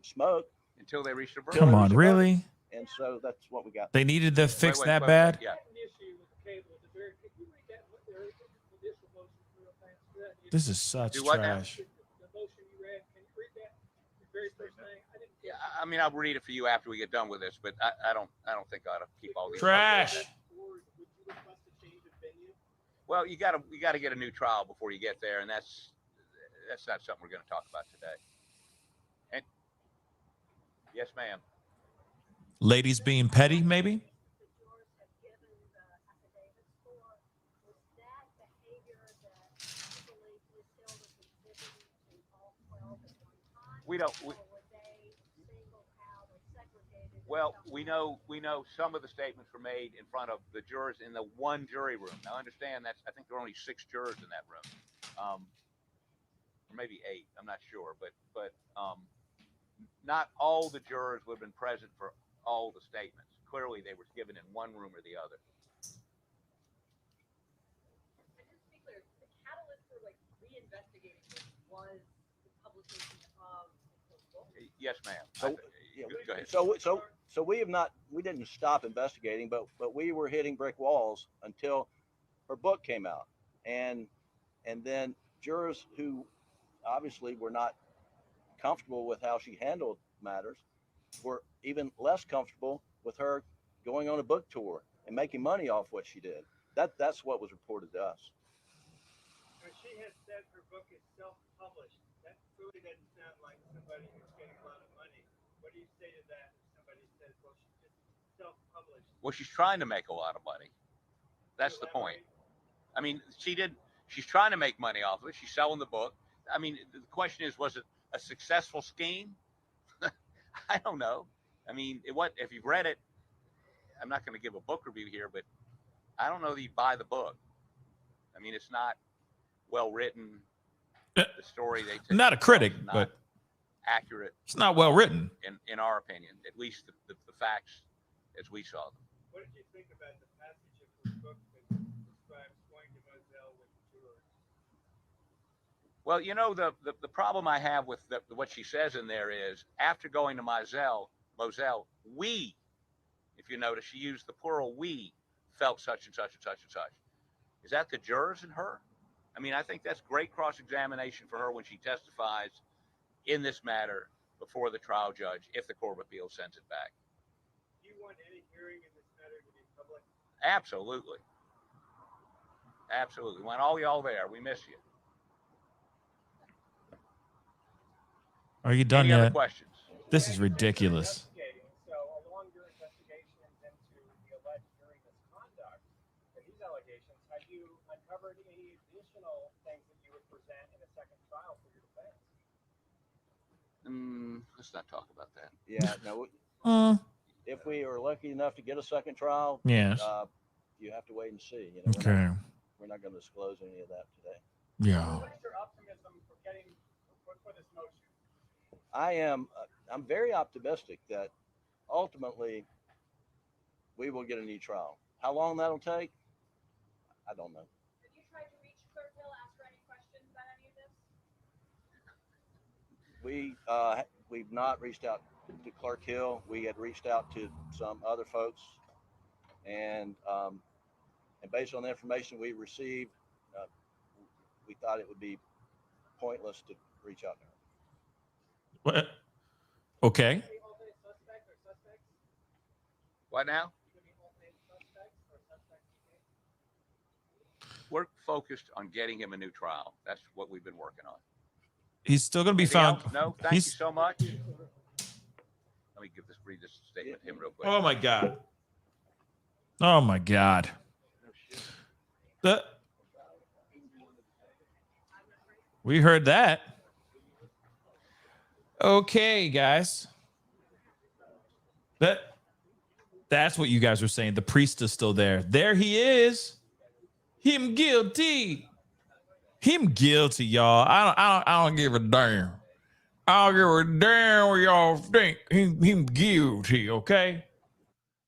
[SPEAKER 5] smoke
[SPEAKER 4] until they reach their verdict.
[SPEAKER 2] Come on, really?
[SPEAKER 5] And so that's what we got.
[SPEAKER 2] They needed to fix that bad?
[SPEAKER 7] Yeah. Issue with the cable. Can you read that? What there is initial motion real fast?
[SPEAKER 2] This is such
[SPEAKER 4] Do what now?
[SPEAKER 2] trash.
[SPEAKER 7] The motion you read. Can you read that? The very first thing.
[SPEAKER 4] Yeah, I mean, I'll read it for you after we get done with this, but I don't think I ought to keep all these.
[SPEAKER 2] Trash.
[SPEAKER 7] Or would you request a change of venue?
[SPEAKER 4] Well, you gotta get a new trial before you get there, and that's not something we're going to talk about today. And yes, ma'am.
[SPEAKER 2] Ladies being petty, maybe?
[SPEAKER 4] We know some of the statements were made in front of the jurors in the one jury room. Now, understand I think there are only 6 jurors in that room, or maybe 8. I'm not sure, but not all the jurors would have been present for all the statements. Clearly, they were given in one room or the other.
[SPEAKER 8] And just to be clear, the catalyst for reinvestigating this was the publication of the book.
[SPEAKER 4] Yes, ma'am. Go ahead.
[SPEAKER 5] So we didn't stop investigating, but we were hitting brick walls until her book came out, and then jurors who obviously were not comfortable with how she handled matters were even less comfortable with her going on a book tour and making money off what she did. That's what was reported to us.
[SPEAKER 7] She has said her book is self-published. That really doesn't sound like somebody who's getting a lot of money. What do you say to that if somebody says, well, she just self-published?
[SPEAKER 4] Well, she's trying to make a lot of money. That's the point. I mean, she's trying to make money off of it. She's selling the book. I mean, the question is, was it a successful scheme? I don't know. I mean, if you've read it, I'm not going to give a book review here, but I don't know that you buy the book. I mean, it's not well written. The story they take.
[SPEAKER 2] Not a critic, but
[SPEAKER 4] accurate.
[SPEAKER 2] It's not well written.
[SPEAKER 4] In our opinion, at least the facts as we saw them.
[SPEAKER 7] What did you think about the passage of the book that describes going to Moselle with the jurors?
[SPEAKER 4] Well, you know, the problem I have with what she says in there is, after going to Moselle, we, if you notice, she used the plural we, felt such and such and such and such. Is that the jurors and her? I mean, I think that's great cross-examination for her when she testifies in this matter before the trial judge, if the Court of Appeals sends it back.
[SPEAKER 7] Do you want any hearing in this matter to be public?
[SPEAKER 4] Absolutely. Absolutely. Want all y'all there. We miss you.
[SPEAKER 2] Are you done
[SPEAKER 4] Any
[SPEAKER 2] yet?
[SPEAKER 4] other questions?
[SPEAKER 2] This is ridiculous.
[SPEAKER 7] So along your investigations into the alleged jury misconduct and these allegations, have you uncovered any additional things that you would present in a second trial for your defense?
[SPEAKER 4] Let's not talk about that.
[SPEAKER 5] Yeah, no. If we are lucky enough to get a second trial,
[SPEAKER 2] Yes.
[SPEAKER 5] You have to wait and see. You know,
[SPEAKER 2] Okay.
[SPEAKER 5] We're not going to disclose any of that today.
[SPEAKER 2] Yeah.
[SPEAKER 7] What is your optimism for getting for this motion?
[SPEAKER 5] I'm very optimistic that ultimately we will get a new trial. How long that'll take, I don't know.
[SPEAKER 6] Have you tried to reach Clerk Hill, ask her any questions about any of this?
[SPEAKER 5] We've not reached out to Clerk Hill. We had reached out to some other folks, and based on the information we received, we thought it would be pointless to reach out to her.
[SPEAKER 2] What? Okay.
[SPEAKER 4] What now? We're focused on getting him a new trial. That's what we've been working on.
[SPEAKER 2] He's still going to be
[SPEAKER 4] Anything
[SPEAKER 2] found.
[SPEAKER 4] else? No, thank you so much. Let me read this statement to him real quick.
[SPEAKER 2] Oh my God. Oh my God. We heard that. Okay, guys. That's what you guys were saying. The priest is still there. There he is. Him guilty. Him guilty, y'all. I don't give a damn. I don't give a damn what y'all think. Him guilty, okay?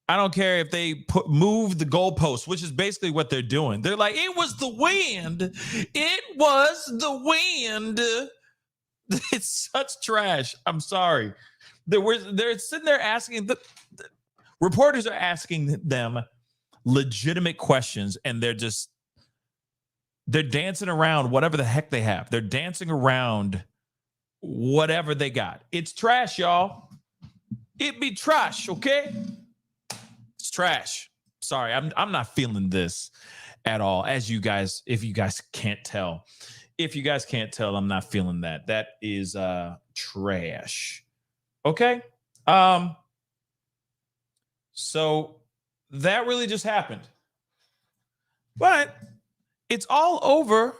[SPEAKER 2] I don't care if they move the goalpost, which is basically what they're doing. They're like, it was the wind. It was the wind. It's such trash. I'm sorry. They're sitting there asking, the reporters are asking them legitimate questions, and they're dancing around whatever the heck they have. They're dancing around whatever they got. It's trash, y'all. It be trash, okay? It's trash. Sorry, I'm not feeling this at all. If you guys can't tell. If you guys can't tell, I'm not feeling that. That is trash. Okay? So that really just happened. But it's all over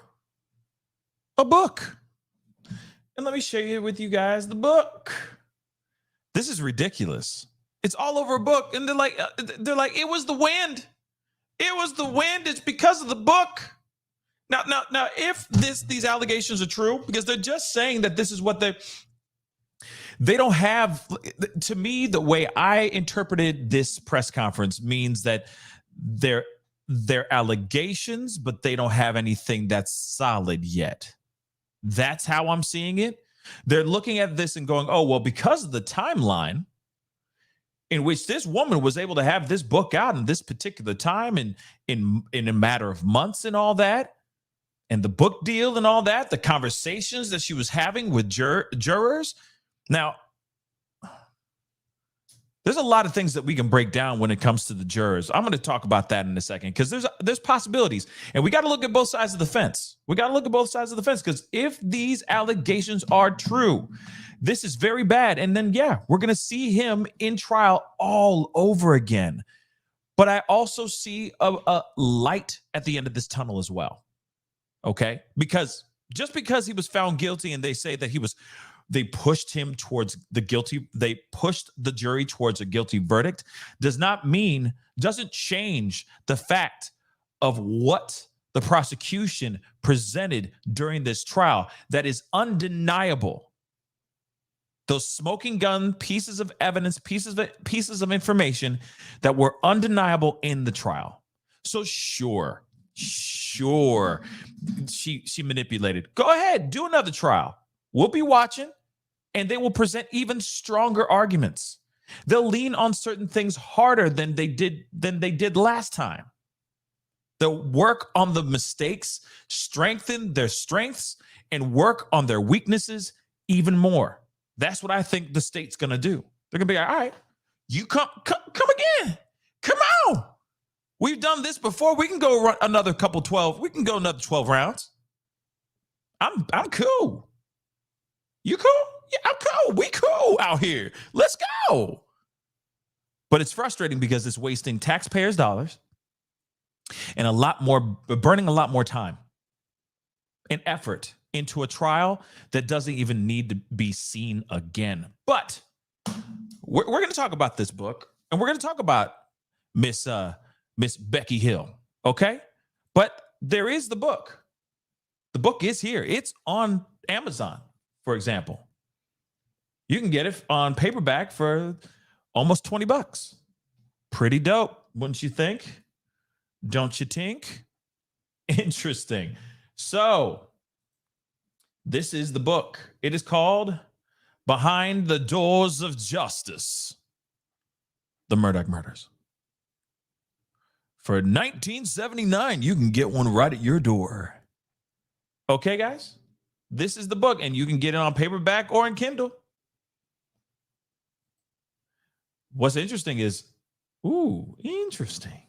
[SPEAKER 2] a book. And let me share with you guys the book. This is ridiculous. It's all over a book. And they're like, it was the wind. It was the wind. It's because of the book. Now, if these allegations are true, because they're just saying that this is what they don't have, to me, the way I interpreted this press conference means that they're allegations, but they don't have anything that's solid yet. That's how I'm seeing it. They're looking at this and going, oh, well, because of the timeline in which this woman was able to have this book out in this particular time and in a matter of months and all that, and the book deal and all that, the conversations that she was having with jurors. Now, There's a lot of things that we can break down when it comes to the jurors. I'm going to talk about that in a second because there's possibilities, and we got to look at both sides of the fence. We got to look at both sides of the fence because if these allegations are true, this is very bad. And then, yeah, we're going to see him in trial all over again. But I also see a light at the end of this tunnel as well. Okay, because just because he was found guilty and they say that they pushed him towards they pushed the jury towards a guilty verdict doesn't change the fact of what the prosecution presented during this trial. That is undeniable. Those smoking gun pieces of evidence, pieces of information that were undeniable in the trial. So sure, she manipulated. Go ahead, do another trial. We'll be watching. And they will present even stronger arguments. They'll lean on certain things harder than they did last time. They'll work on the mistakes, strengthen their strengths, and work on their weaknesses even more. That's what I think the state's gonna do. They're gonna be like, all right, you come again. Come on. We've done this before. We can go run another 12. We can go another 12 rounds. I'm cool. You cool? Yeah, I'm cool. We cool out here. Let's go. But it's frustrating because it's wasting taxpayers' dollars and burning a lot more time and effort into a trial that doesn't even need to be seen again. But we're going to talk about this book, and we're going to talk about Miss Becky Hill, okay? But there is the book. The book is here. It's on Amazon, for example. You can get it on paperback for almost $20. Pretty dope, wouldn't you think? Don't you think? Interesting. So, this is the book. It is called Behind the Doors of Justice, The Murdaugh Murders. For $19.79, you can get one right at your door. Okay, guys? This is the book, and you can get it on paperback or in Kindle. What's interesting is, interesting.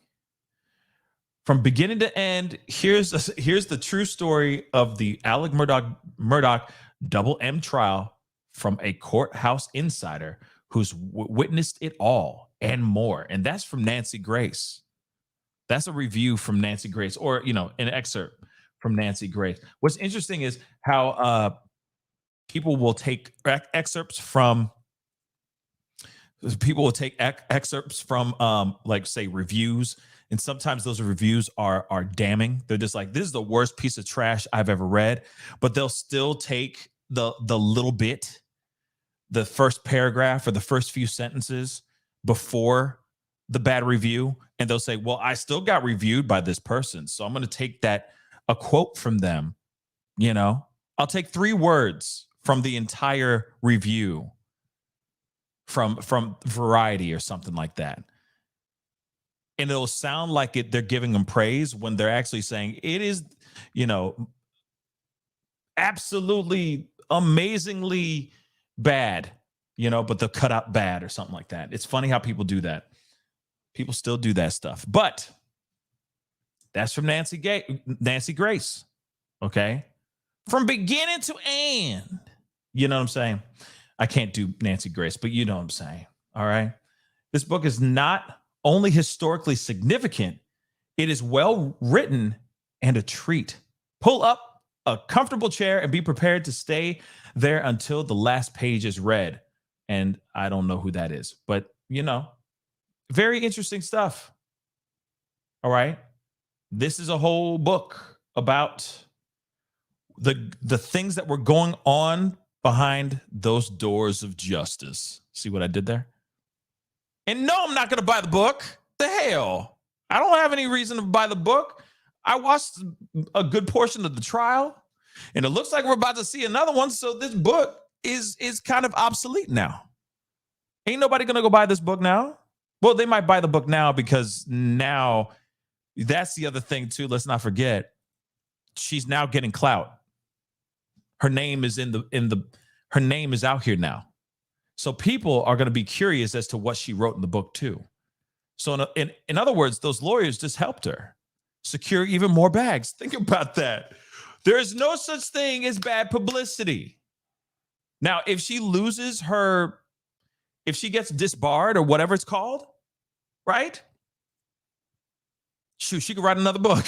[SPEAKER 2] From beginning to end, here's the true story of the Alec Murdaugh double M trial from a courthouse insider who's witnessed it all and more. And that's from Nancy Grace. That's a review from Nancy Grace, or an excerpt from Nancy Grace. What's interesting is how people will take excerpts from like, say, reviews, and sometimes those reviews are damning. They're just like, this is the worst piece of trash I've ever read, but they'll still take the little bit, the first paragraph or the first few sentences before the bad review, and they'll say, well, I still got reviewed by this person, so I'm going to take a quote from them. I'll take 3 words from the entire review from Variety or something like that. And it'll sound like they're giving them praise when they're actually saying it is, absolutely amazingly bad, but they'll cut out bad or something like that. It's funny how people do that. People still do that stuff. But that's from Nancy Grace. Okay. From beginning to end. You know what I'm saying? I can't do Nancy Grace, but you know what I'm saying. All right. This book is not only historically significant, it is well written and a treat. Pull up a comfortable chair and be prepared to stay there until the last page is read. And I don't know who that is, but very interesting stuff. All right. This is a whole book about the things that were going on behind those doors of justice. See what I did there? And no, I'm not going to buy the book. The hell? I don't have any reason to buy the book. I watched a good portion of the trial, and it looks like we're about to see another one. So this book is kind of obsolete now. Ain't nobody going to go buy this book now. Well, they might buy the book now because now that's the other thing too. Let's not forget, she's now getting clout. Her name is her name is out here now. So people are going to be curious as to what she wrote in the book too. So in other words, those lawyers just helped her secure even more bags. Think about that. There is no such thing as bad publicity. Now, if she gets disbarred or whatever it's called, right? Shoot, she could write another book.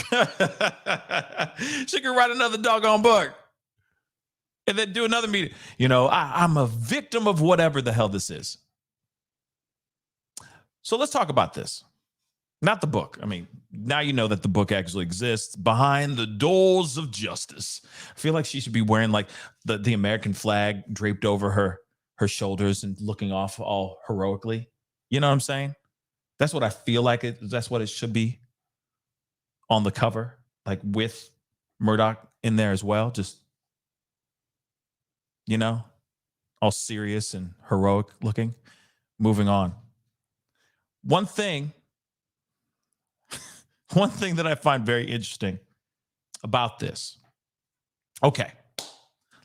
[SPEAKER 2] She could write another doggone book. And then do another meeting. You know, I'm a victim of whatever the hell this is. So let's talk about this. Not the book. I mean, now you know that the book actually exists. Behind the Doors of Justice. I feel like she should be wearing like the American flag draped over her shoulders and looking off all heroically. You know what I'm saying? That's what I feel like that's what it should be on the cover, like with Murdaugh in there as well. Just, you know, all serious and heroic looking. Moving on. One thing that I find very interesting about this. Okay,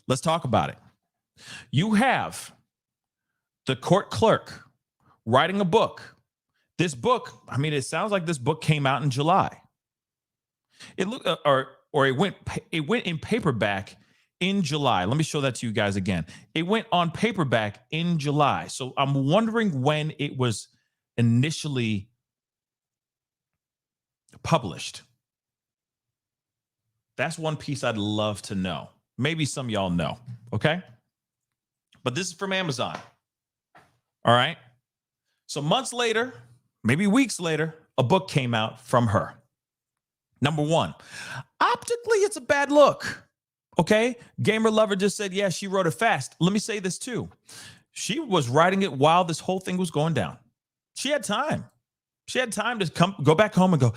[SPEAKER 2] let's talk about it. You have the court clerk writing a book. This book, I mean, it sounds like this book came out in July. It went in paperback in July. Let me show that to you guys again. It went on paperback in July. So I'm wondering when it was initially published. That's one piece I'd love to know. Maybe some of y'all know, okay? But this is from Amazon. All right? So months later, maybe weeks later, a book came out from her. Number one, optically, it's a bad look. Okay? Gamer Lover just said, yeah, she wrote it fast. Let me say this too. She was writing it while this whole thing was going down. She had time. She had time to go back home and go,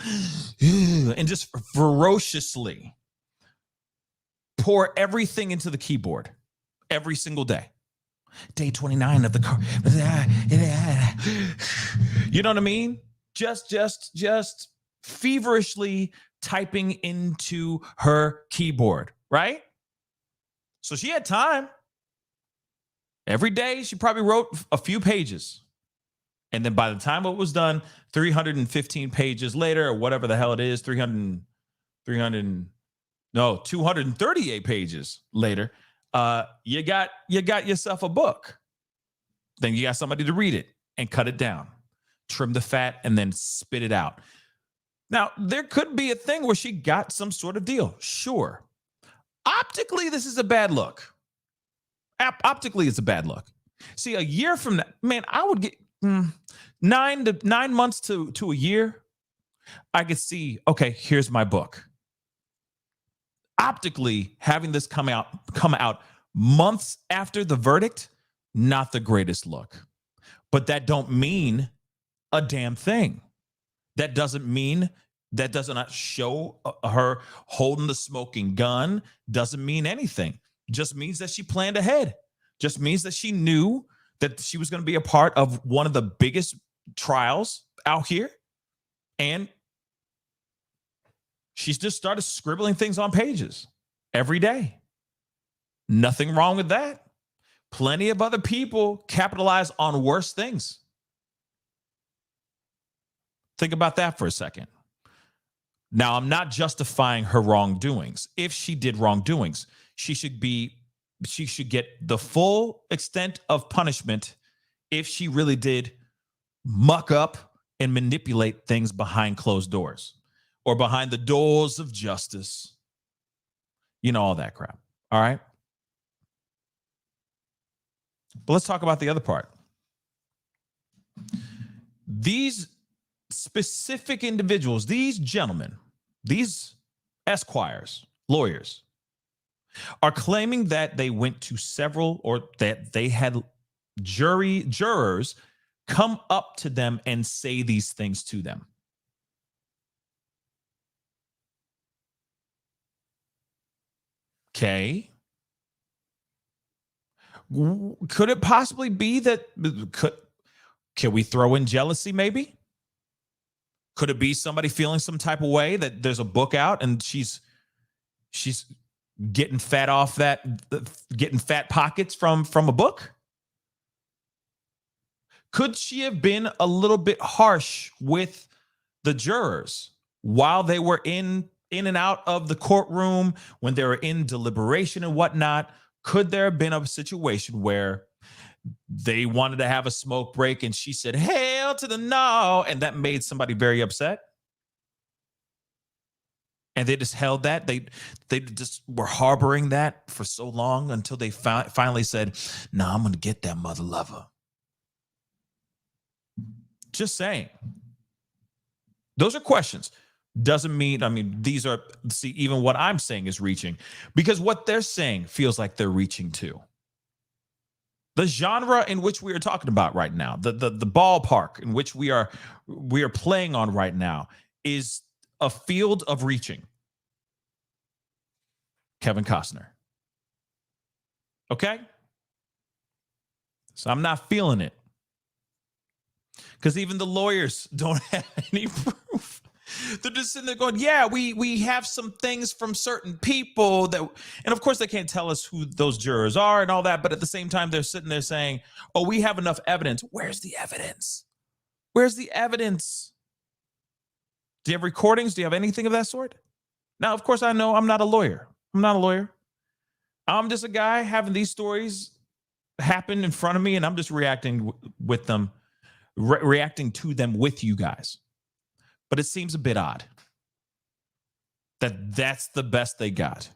[SPEAKER 2] and just ferociously pour everything into the keyboard every single day. Day 29 of the car. You know what I mean? Just feverishly typing into her keyboard, right? So she had time. Every day she probably wrote a few pages. And then by the time it was done, 315 pages later, or whatever the hell it is, 238 pages later, you got yourself a book. Then you got somebody to read it and cut it down, trim the fat, and then spit it out. Now, there could be a thing where she got some sort of deal. Sure. Optically, this is a bad look. Optically, it's a bad look. See, a year from now, man, I would get 9 months to a year. I could see, okay, here's my book. Optically, having this come out months after the verdict, not the greatest look. But that don't mean a damn thing. That doesn't not show her holding the smoking gun. Doesn't mean anything. Just means that she planned ahead. Just means that she knew that she was going to be a part of one of the biggest trials out here. And she's just started scribbling things on pages every day. Nothing wrong with that. Plenty of other people capitalize on worse things. Think about that for a second. Now, I'm not justifying her wrongdoings. If she did wrongdoings, she should get the full extent of punishment if she really did muck up and manipulate things behind closed doors or behind the doors of justice. You know, all that crap. All right. But let's talk about the other part. These specific individuals, these gentlemen, these esquires, lawyers, are claiming that they went to several, or that they had jurors come up to them and say these things to them. Okay. Could it possibly be that can we throw in jealousy maybe? Could it be somebody feeling some type of way that there's a book out and she's getting fat off that, getting fat pockets from a book? Could she have been a little bit harsh with the jurors while they were in and out of the courtroom, when they were in deliberation and whatnot? Could there have been a situation where they wanted to have a smoke break and she said, "Hell to the no," and that made somebody very upset? And they just held that. They just were harboring that for so long until they finally said, "Nah, I'm going to get that mother lover." Just saying. Those are questions. Doesn't mean, I mean, these are, see, even what I'm saying is reaching, because what they're saying feels like they're reaching too. The genre in which we are talking about right now, the ballpark in which we are playing on right now, is a field of reaching. Kevin Costner. Okay? So I'm not feeling it. Because even the lawyers don't have any proof. They're just sitting there going, yeah, we have some things from certain people that, and of course they can't tell us who those jurors are and all that, but at the same time they're sitting there saying, oh, we have enough evidence. Where's the evidence? Where's the evidence? Do you have recordings? Do you have anything of that sort? Now, of course, I know I'm not a lawyer. I'm just a guy having these stories happen in front of me, and I'm just reacting with them, reacting to them with you guys. But it seems a bit odd that that's the best they got.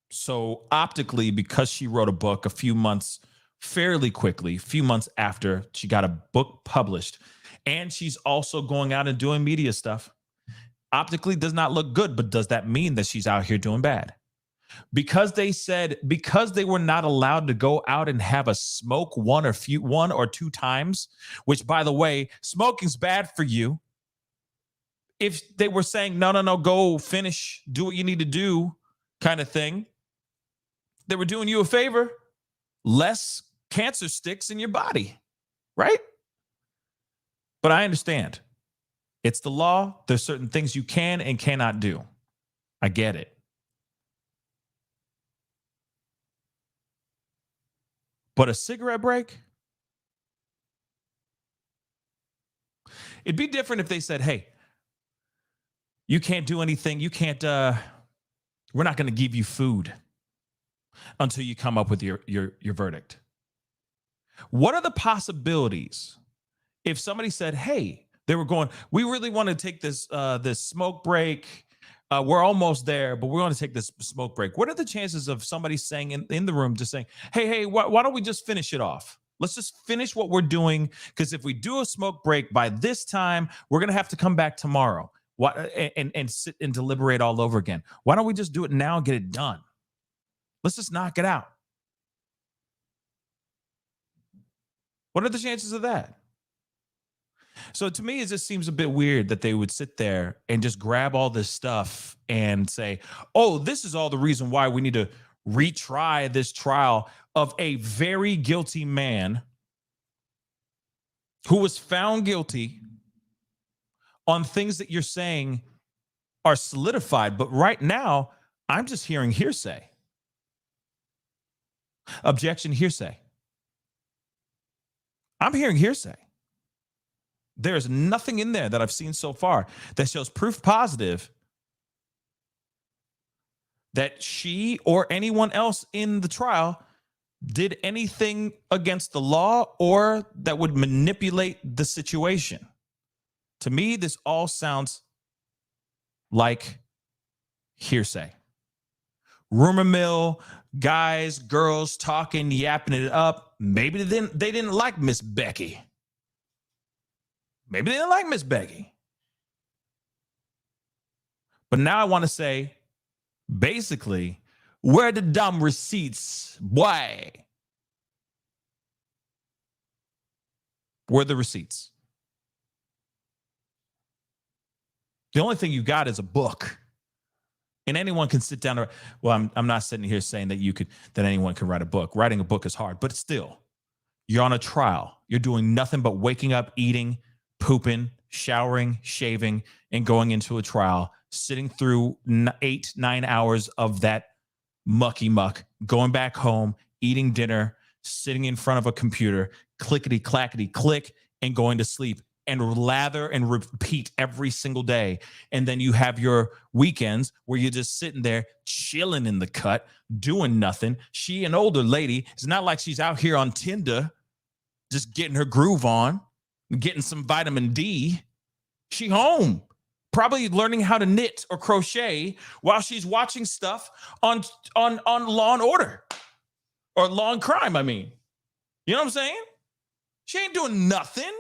[SPEAKER 2] So optically, because she wrote a book a few months, fairly quickly, a few months after she got a book published, and she's also going out and doing media stuff, optically does not look good. But does that mean that she's out here doing bad? Because they were not allowed to go out and have a smoke one or two times, which, by the way, smoking's bad for you. If they were saying, no, go finish, do what you need to do kind of thing, they were doing you a favor. Less cancer sticks in your body, right? But I understand. It's the law. There's certain things you can and cannot do. I get it. But a cigarette break? It'd be different if they said, hey, you can't do anything. You can't, we're not going to give you food until you come up with your verdict. What are the possibilities if somebody said, hey, they were going, we really want to take this smoke break. We're almost there, but we're going to take this smoke break. What are the chances of somebody saying in the room, just saying, hey, why don't we just finish it off? Let's just finish what we're doing, because if we do a smoke break by this time, we're going to have to come back tomorrow and sit and deliberate all over again. Why don't we just do it now and get it done? Let's just knock it out. What are the chances of that? So to me, it just seems a bit weird that they would sit there and just grab all this stuff and say, oh, this is all the reason why we need to retry this trial of a very guilty man who was found guilty on things that you're saying are solidified. But right now, I'm just hearing hearsay. Objection, hearsay. I'm hearing hearsay. There's nothing in there that I've seen so far that shows proof positive that she or anyone else in the trial did anything against the law or that would manipulate the situation. To me, this all sounds like hearsay. Rumor mill, guys, girls talking, yapping it up. Maybe they didn't like Miss Becky. Maybe they didn't like Miss Becky. But now I want to say, basically, where are the dumb receipts? Why? Where are the receipts? The only thing you got is a book. And anyone can sit down. Well, I'm not sitting here saying that anyone can write a book. Writing a book is hard, but still, you're on a trial. You're doing nothing but waking up, eating, pooping, showering, shaving, and going into a trial, sitting through 8-9 hours of that mucky muck, going back home, eating dinner, sitting in front of a computer, clickety clackety click, and going to sleep, and lather and repeat every single day. And then you have your weekends where you're just sitting there chilling in the cut, doing nothing. She, an older lady, it's not like she's out here on Tinder just getting her groove on, getting some vitamin D. She home, probably learning how to knit or crochet while she's watching stuff on Law and Order or Law and Crime, I mean. You know what I'm saying? She ain't doing nothing.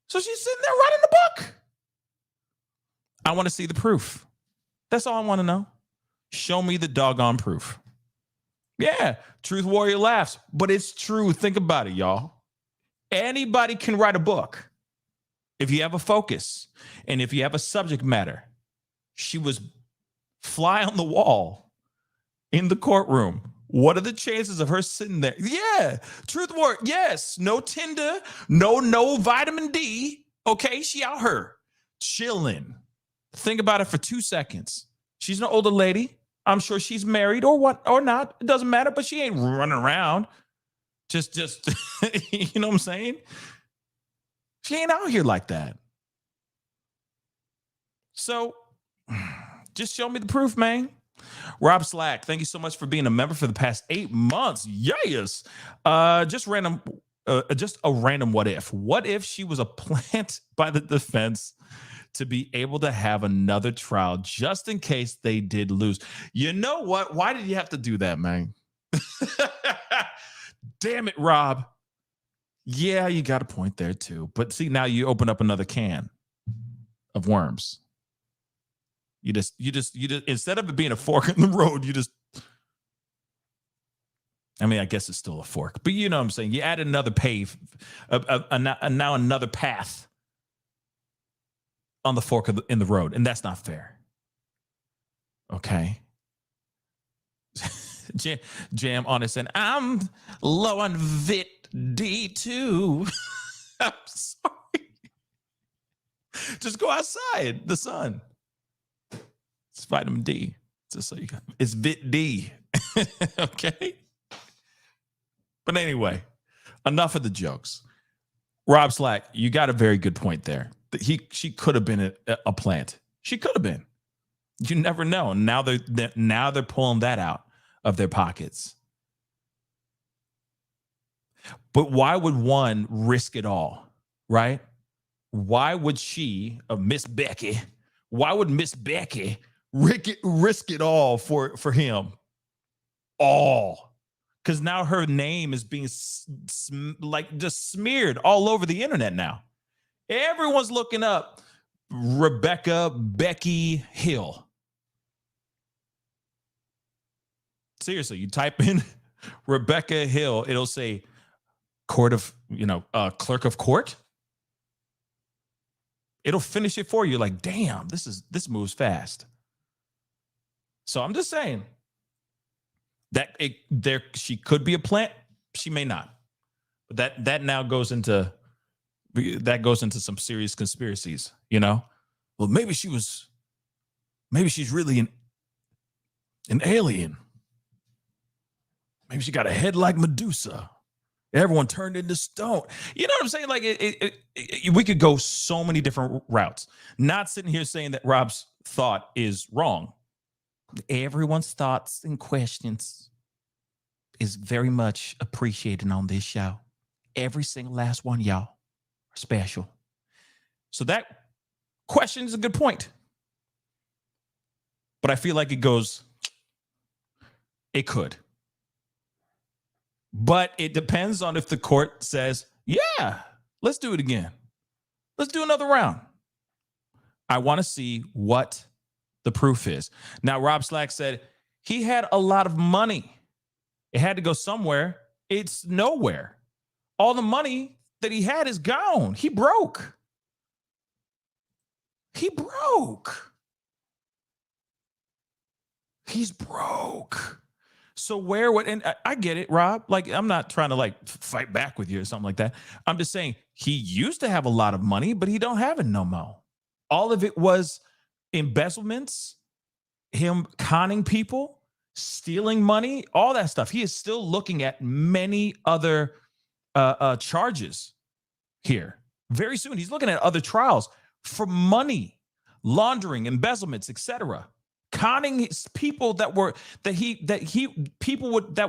[SPEAKER 2] So she's sitting there writing the book. I want to see the proof. That's all I want to know. Show me the doggone proof. Yeah, Truth Warrior laughs, but it's true. Think about it, y'all. Anybody can write a book if you have a focus and if you have a subject matter. She was fly on the wall in the courtroom. What are the chances of her sitting there? Yeah, Truth Warrior. Yes, no Tinder, no vitamin D. Okay, she out her chilling. Think about it for 2 seconds. She's an older lady. I'm sure she's married or what or not. It doesn't matter, but she ain't running around. Just you know what I'm saying? She ain't out here like that. So just show me the proof, man. Rob Slack, thank you so much for being a member for the past 8 months. Yes. Just a random what if. What if she was a plant by the defense to be able to have another trial just in case they did lose? You know what? Why did you have to do that, man? Damn it, Rob. Yeah, you got a point there too. But see, now you open up another can of worms. You just instead of it being a fork in the road, I mean, I guess it's still a fork, but you know what I'm saying? You add another now another path on the fork in the road, and that's not fair. Okay. Jam on it, and I'm low on Vit D2. I'm sorry. Just go outside, the sun. It's vitamin D. Just so you got it's Vit D. Okay. But anyway, enough of the jokes. Rob Slack, you got a very good point there. She could have been a plant. She could have been. You never know. Now they're pulling that out of their pockets. But why would one risk it all, right? Why would Miss Becky, why would Miss Becky risk it all for him? All. Because now her name is being just smeared all over the internet now. Everyone's looking up Becky Hill. Seriously, you type in Rebecca Hill, it'll say clerk of court. It'll finish it for you. Like, damn, this moves fast. So I'm just saying that she could be a plant, she may not. But that now goes into some serious conspiracies, you know? Well, maybe she's really an alien. Maybe she got a head like Medusa. Everyone turned into stone. You know what I'm saying? Like we could go so many different routes. Not sitting here saying that Rob's thought is wrong. Everyone's thoughts and questions is very much appreciated on this show. Every single last one, y'all, are special. So that question is a good point. But I feel like it could. But it depends on if the court says, yeah, let's do it again. Let's do another round. I want to see what the proof is. Now, Rob Slack said he had a lot of money. It had to go somewhere. It's nowhere. All the money that he had is gone. He broke. He's broke. So and I get it, Rob. Like, I'm not trying to fight back with you or something like that. I'm just saying he used to have a lot of money, but he don't have it no more. All of it was embezzlements, him conning people, stealing money, all that stuff. He is still looking at many other charges here. Very soon, he's looking at other trials for money, laundering, embezzlements, etc. Conning people that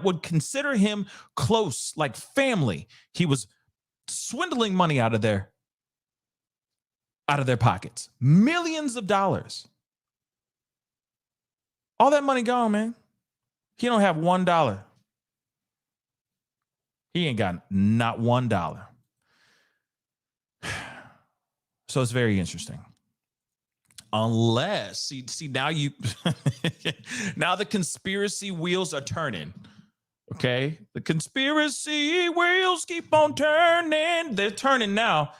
[SPEAKER 2] would consider him close, like family. He was swindling money out of their pockets, millions of dollars. All that money gone, man. He don't have $1. He ain't got not $1. So it's very interesting. Unless, see now you, now the conspiracy wheels are turning. Okay, the conspiracy wheels keep on turning. They're turning now.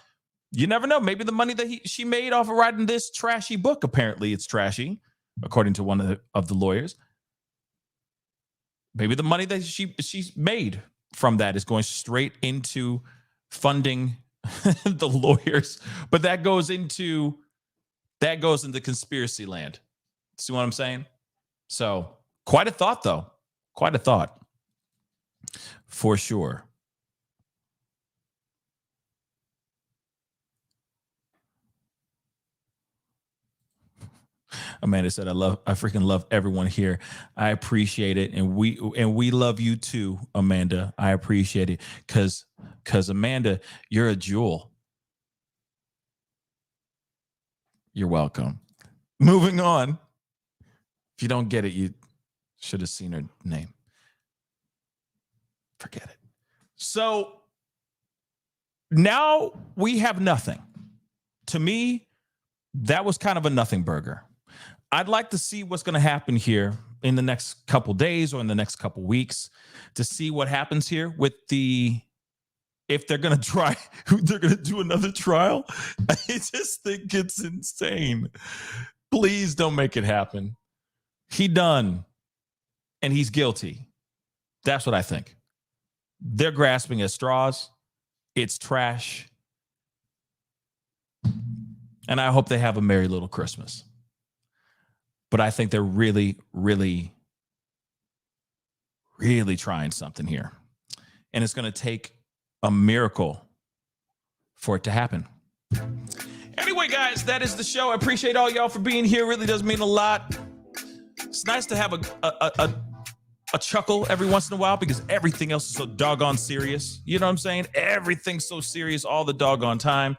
[SPEAKER 2] You never know. Maybe the money that she made off of writing this trashy book. Apparently, it's trashy, according to one of the lawyers. Maybe the money that she's made from that is going straight into funding the lawyers, but that goes into conspiracy land. See what I'm saying? So quite a thought, though. Quite a thought, for sure. Amanda said, I freaking love everyone here. I appreciate it. And we love you too, Amanda. I appreciate it. Cause Amanda, you're a jewel. You're welcome. Moving on. If you don't get it, you should have seen her name. Forget it. So now we have nothing. To me, that was kind of a nothing burger. I'd like to see what's going to happen here in the next couple days or in the next couple weeks to see what happens here with if they're going to they're going to do another trial. I just think it's insane. Please don't make it happen. He done and he's guilty. That's what I think. They're grasping at straws. It's trash. And I hope they have a merry little Christmas. But I think they're really, really, really trying something here. And it's going to take a miracle for it to happen. Anyway, guys, that is the show. I appreciate all y'all for being here. It really does mean a lot. It's nice to have a chuckle every once in a while because everything else is so doggone serious. You know what I'm saying? Everything's so serious all the doggone time.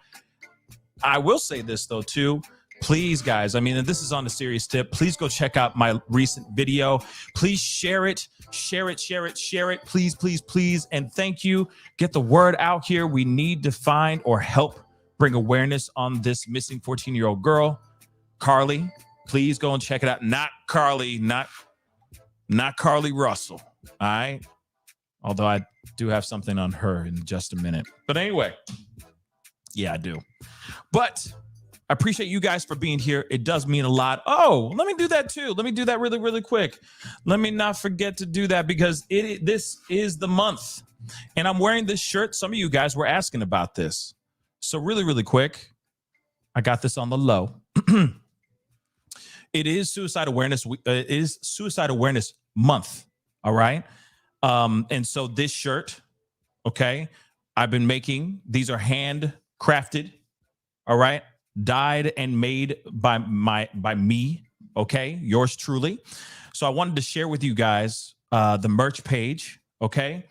[SPEAKER 2] I will say this, though, too. Please, guys, I mean, this is on a serious tip. Please go check out my recent video. Please share it. Please, please, please. And thank you. Get the word out here. We need to find or help bring awareness on this missing 14-year-old girl, Carly. Please go and check it out. Not Carly, not Carly Russell. All right. Although I do have something on her in just a minute. But anyway, yeah, I do. But I appreciate you guys for being here. It does mean a lot. Oh, let me do that too. Let me do that really, really quick. Let me not forget to do that because this is the month. And I'm wearing this shirt. Some of you guys were asking about this. So really, really quick, I got this on the low. It is Suicide Awareness. It is Suicide Awareness Month. All right. And so this shirt, okay, I've been making. These are handcrafted. All right. Dyed and made by me, okay, yours truly. So I wanted to share with you guys the merch page, okay?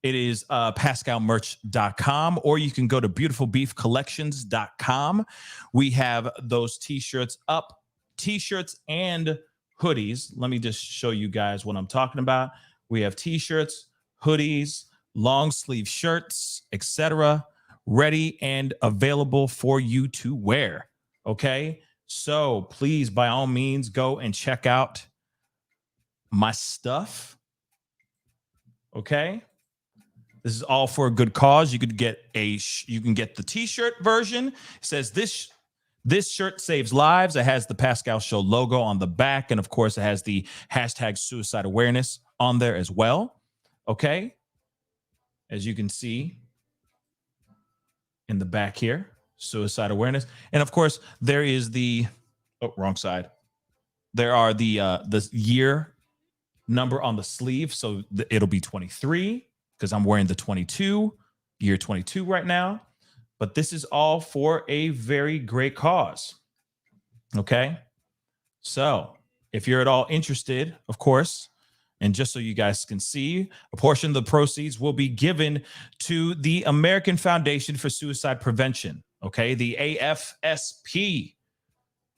[SPEAKER 2] It is pascalmerch.com, or you can go to beautifulbeefcollections.com. We have those t-shirts up, t-shirts and hoodies. Let me just show you guys what I'm talking about. We have t-shirts, hoodies, long sleeve shirts, etc., ready and available for you to wear. Okay. So please, by all means, go and check out my stuff. Okay. This is all for a good cause. You could get you can get the t-shirt version. It says this shirt saves lives. It has the Pascal Show logo on the back. And of course it has the hashtag suicide awareness on there as well. Okay. As you can see, in the back here, suicide awareness. And of course, there is the wrong side. There are the year number on the sleeve. So it'll be 23 because I'm wearing the 22, year 22 right now. But this is all for a very great cause. Okay. So if you're at all interested, of course, and just so you guys can see, a portion of the proceeds will be given to the American Foundation for Suicide Prevention. Okay. The AFSP.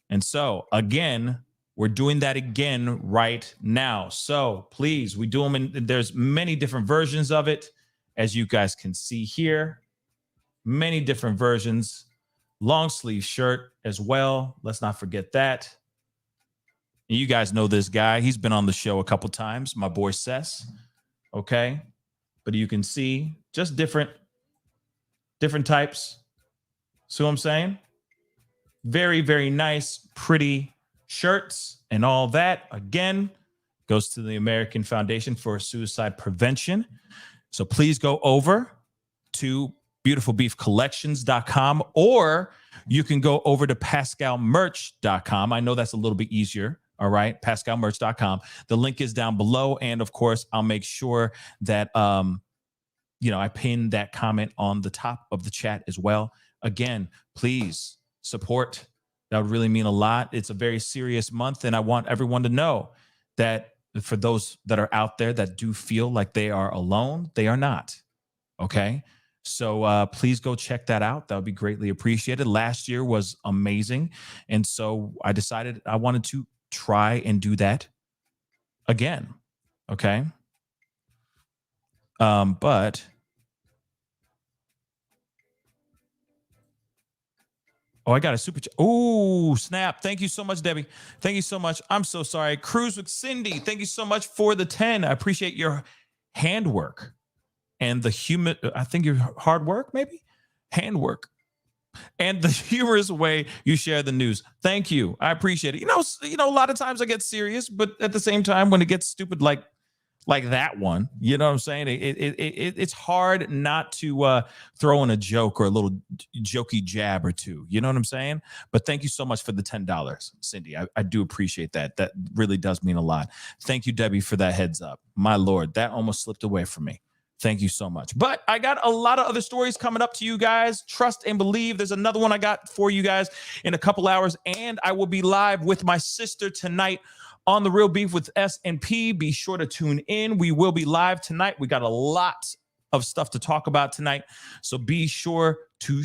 [SPEAKER 2] And so again, we're doing that again right now. So please, we do them in, there's many different versions of it, as you guys can see here. Many different versions. Long sleeve shirt as well. Let's not forget that. And you guys know this guy. He's been on the show a couple times. My boy Sess. Okay. But you can see just different types. See what I'm saying? Very, very nice, pretty shirts and all that. Again, goes to the American Foundation for Suicide Prevention. So please go over to beautifulbeefcollections.com, or you can go over to pascalmerch.com. I know that's a little bit easier. All right. pascalmerch.com. The link is down below. And of course, I'll make sure that, I pin that comment on the top of the chat as well. Again, please support. That would really mean a lot. It's a very serious month, and I want everyone to know that for those that are out there that do feel like they are alone, they are not. Okay. So please go check that out. That would be greatly appreciated. Last year was amazing. And so I decided I wanted to try and do that again. Okay. But I got a super chat. Oh, snap. Thank you so much, Debbie. Thank you so much. I'm so sorry. Cruise with Cindy. Thank you so much for the 10. I appreciate your handwork and I think your hard work, maybe? Handwork. And the humorous way you share the news. Thank you. I appreciate it. A lot of times I get serious, but at the same time, when it gets stupid like that one, you know what I'm saying? It's hard not to throw in a joke or a little jokey jab or two. You know what I'm saying? But thank you so much for the $10, Cindy. I do appreciate that. That really does mean a lot. Thank you, Debbie, for that heads up. My Lord, that almost slipped away from me. Thank you so much. But I got a lot of other stories coming up to you guys. Trust and believe. There's another one I got for you guys in a couple hours. And I will be live with my sister tonight on The Real Beef with S&P. Be sure to tune in. We will be live tonight. We got a lot of stuff to talk about tonight. So be sure to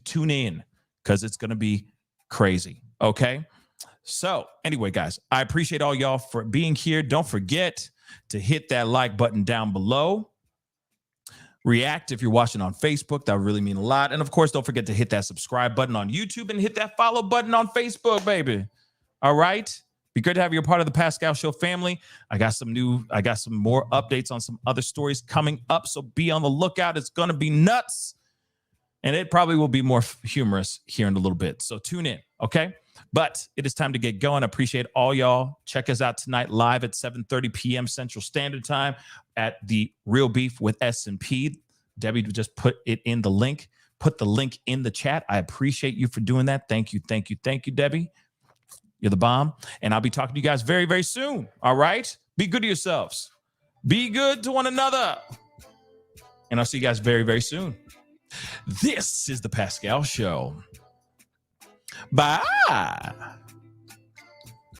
[SPEAKER 2] tune in because it's going to be crazy. Okay. So anyway, guys, I appreciate all y'all for being here. Don't forget to hit that like button down below. React if you're watching on Facebook. That would really mean a lot. And of course, don't forget to hit that subscribe button on YouTube and hit that follow button on Facebook, baby. All right. Be great to have you a part of the Pascal Show family. I got some more updates on some other stories coming up. So be on the lookout. It's going to be nuts. And it probably will be more humorous here in a little bit. So tune in. Okay. But it is time to get going. I appreciate all y'all. Check us out tonight live at 7:30 p.m. Central Standard Time at The Real Beef with S&P. Debbie just put it in the link. Put the link in the chat. I appreciate you for doing that. Thank you, Debbie. You're the bomb. And I'll be talking to you guys very, very soon. All right? Be good to yourselves. Be good to one another. And I'll see you guys very, very soon. This is The Pascal Show. Bye.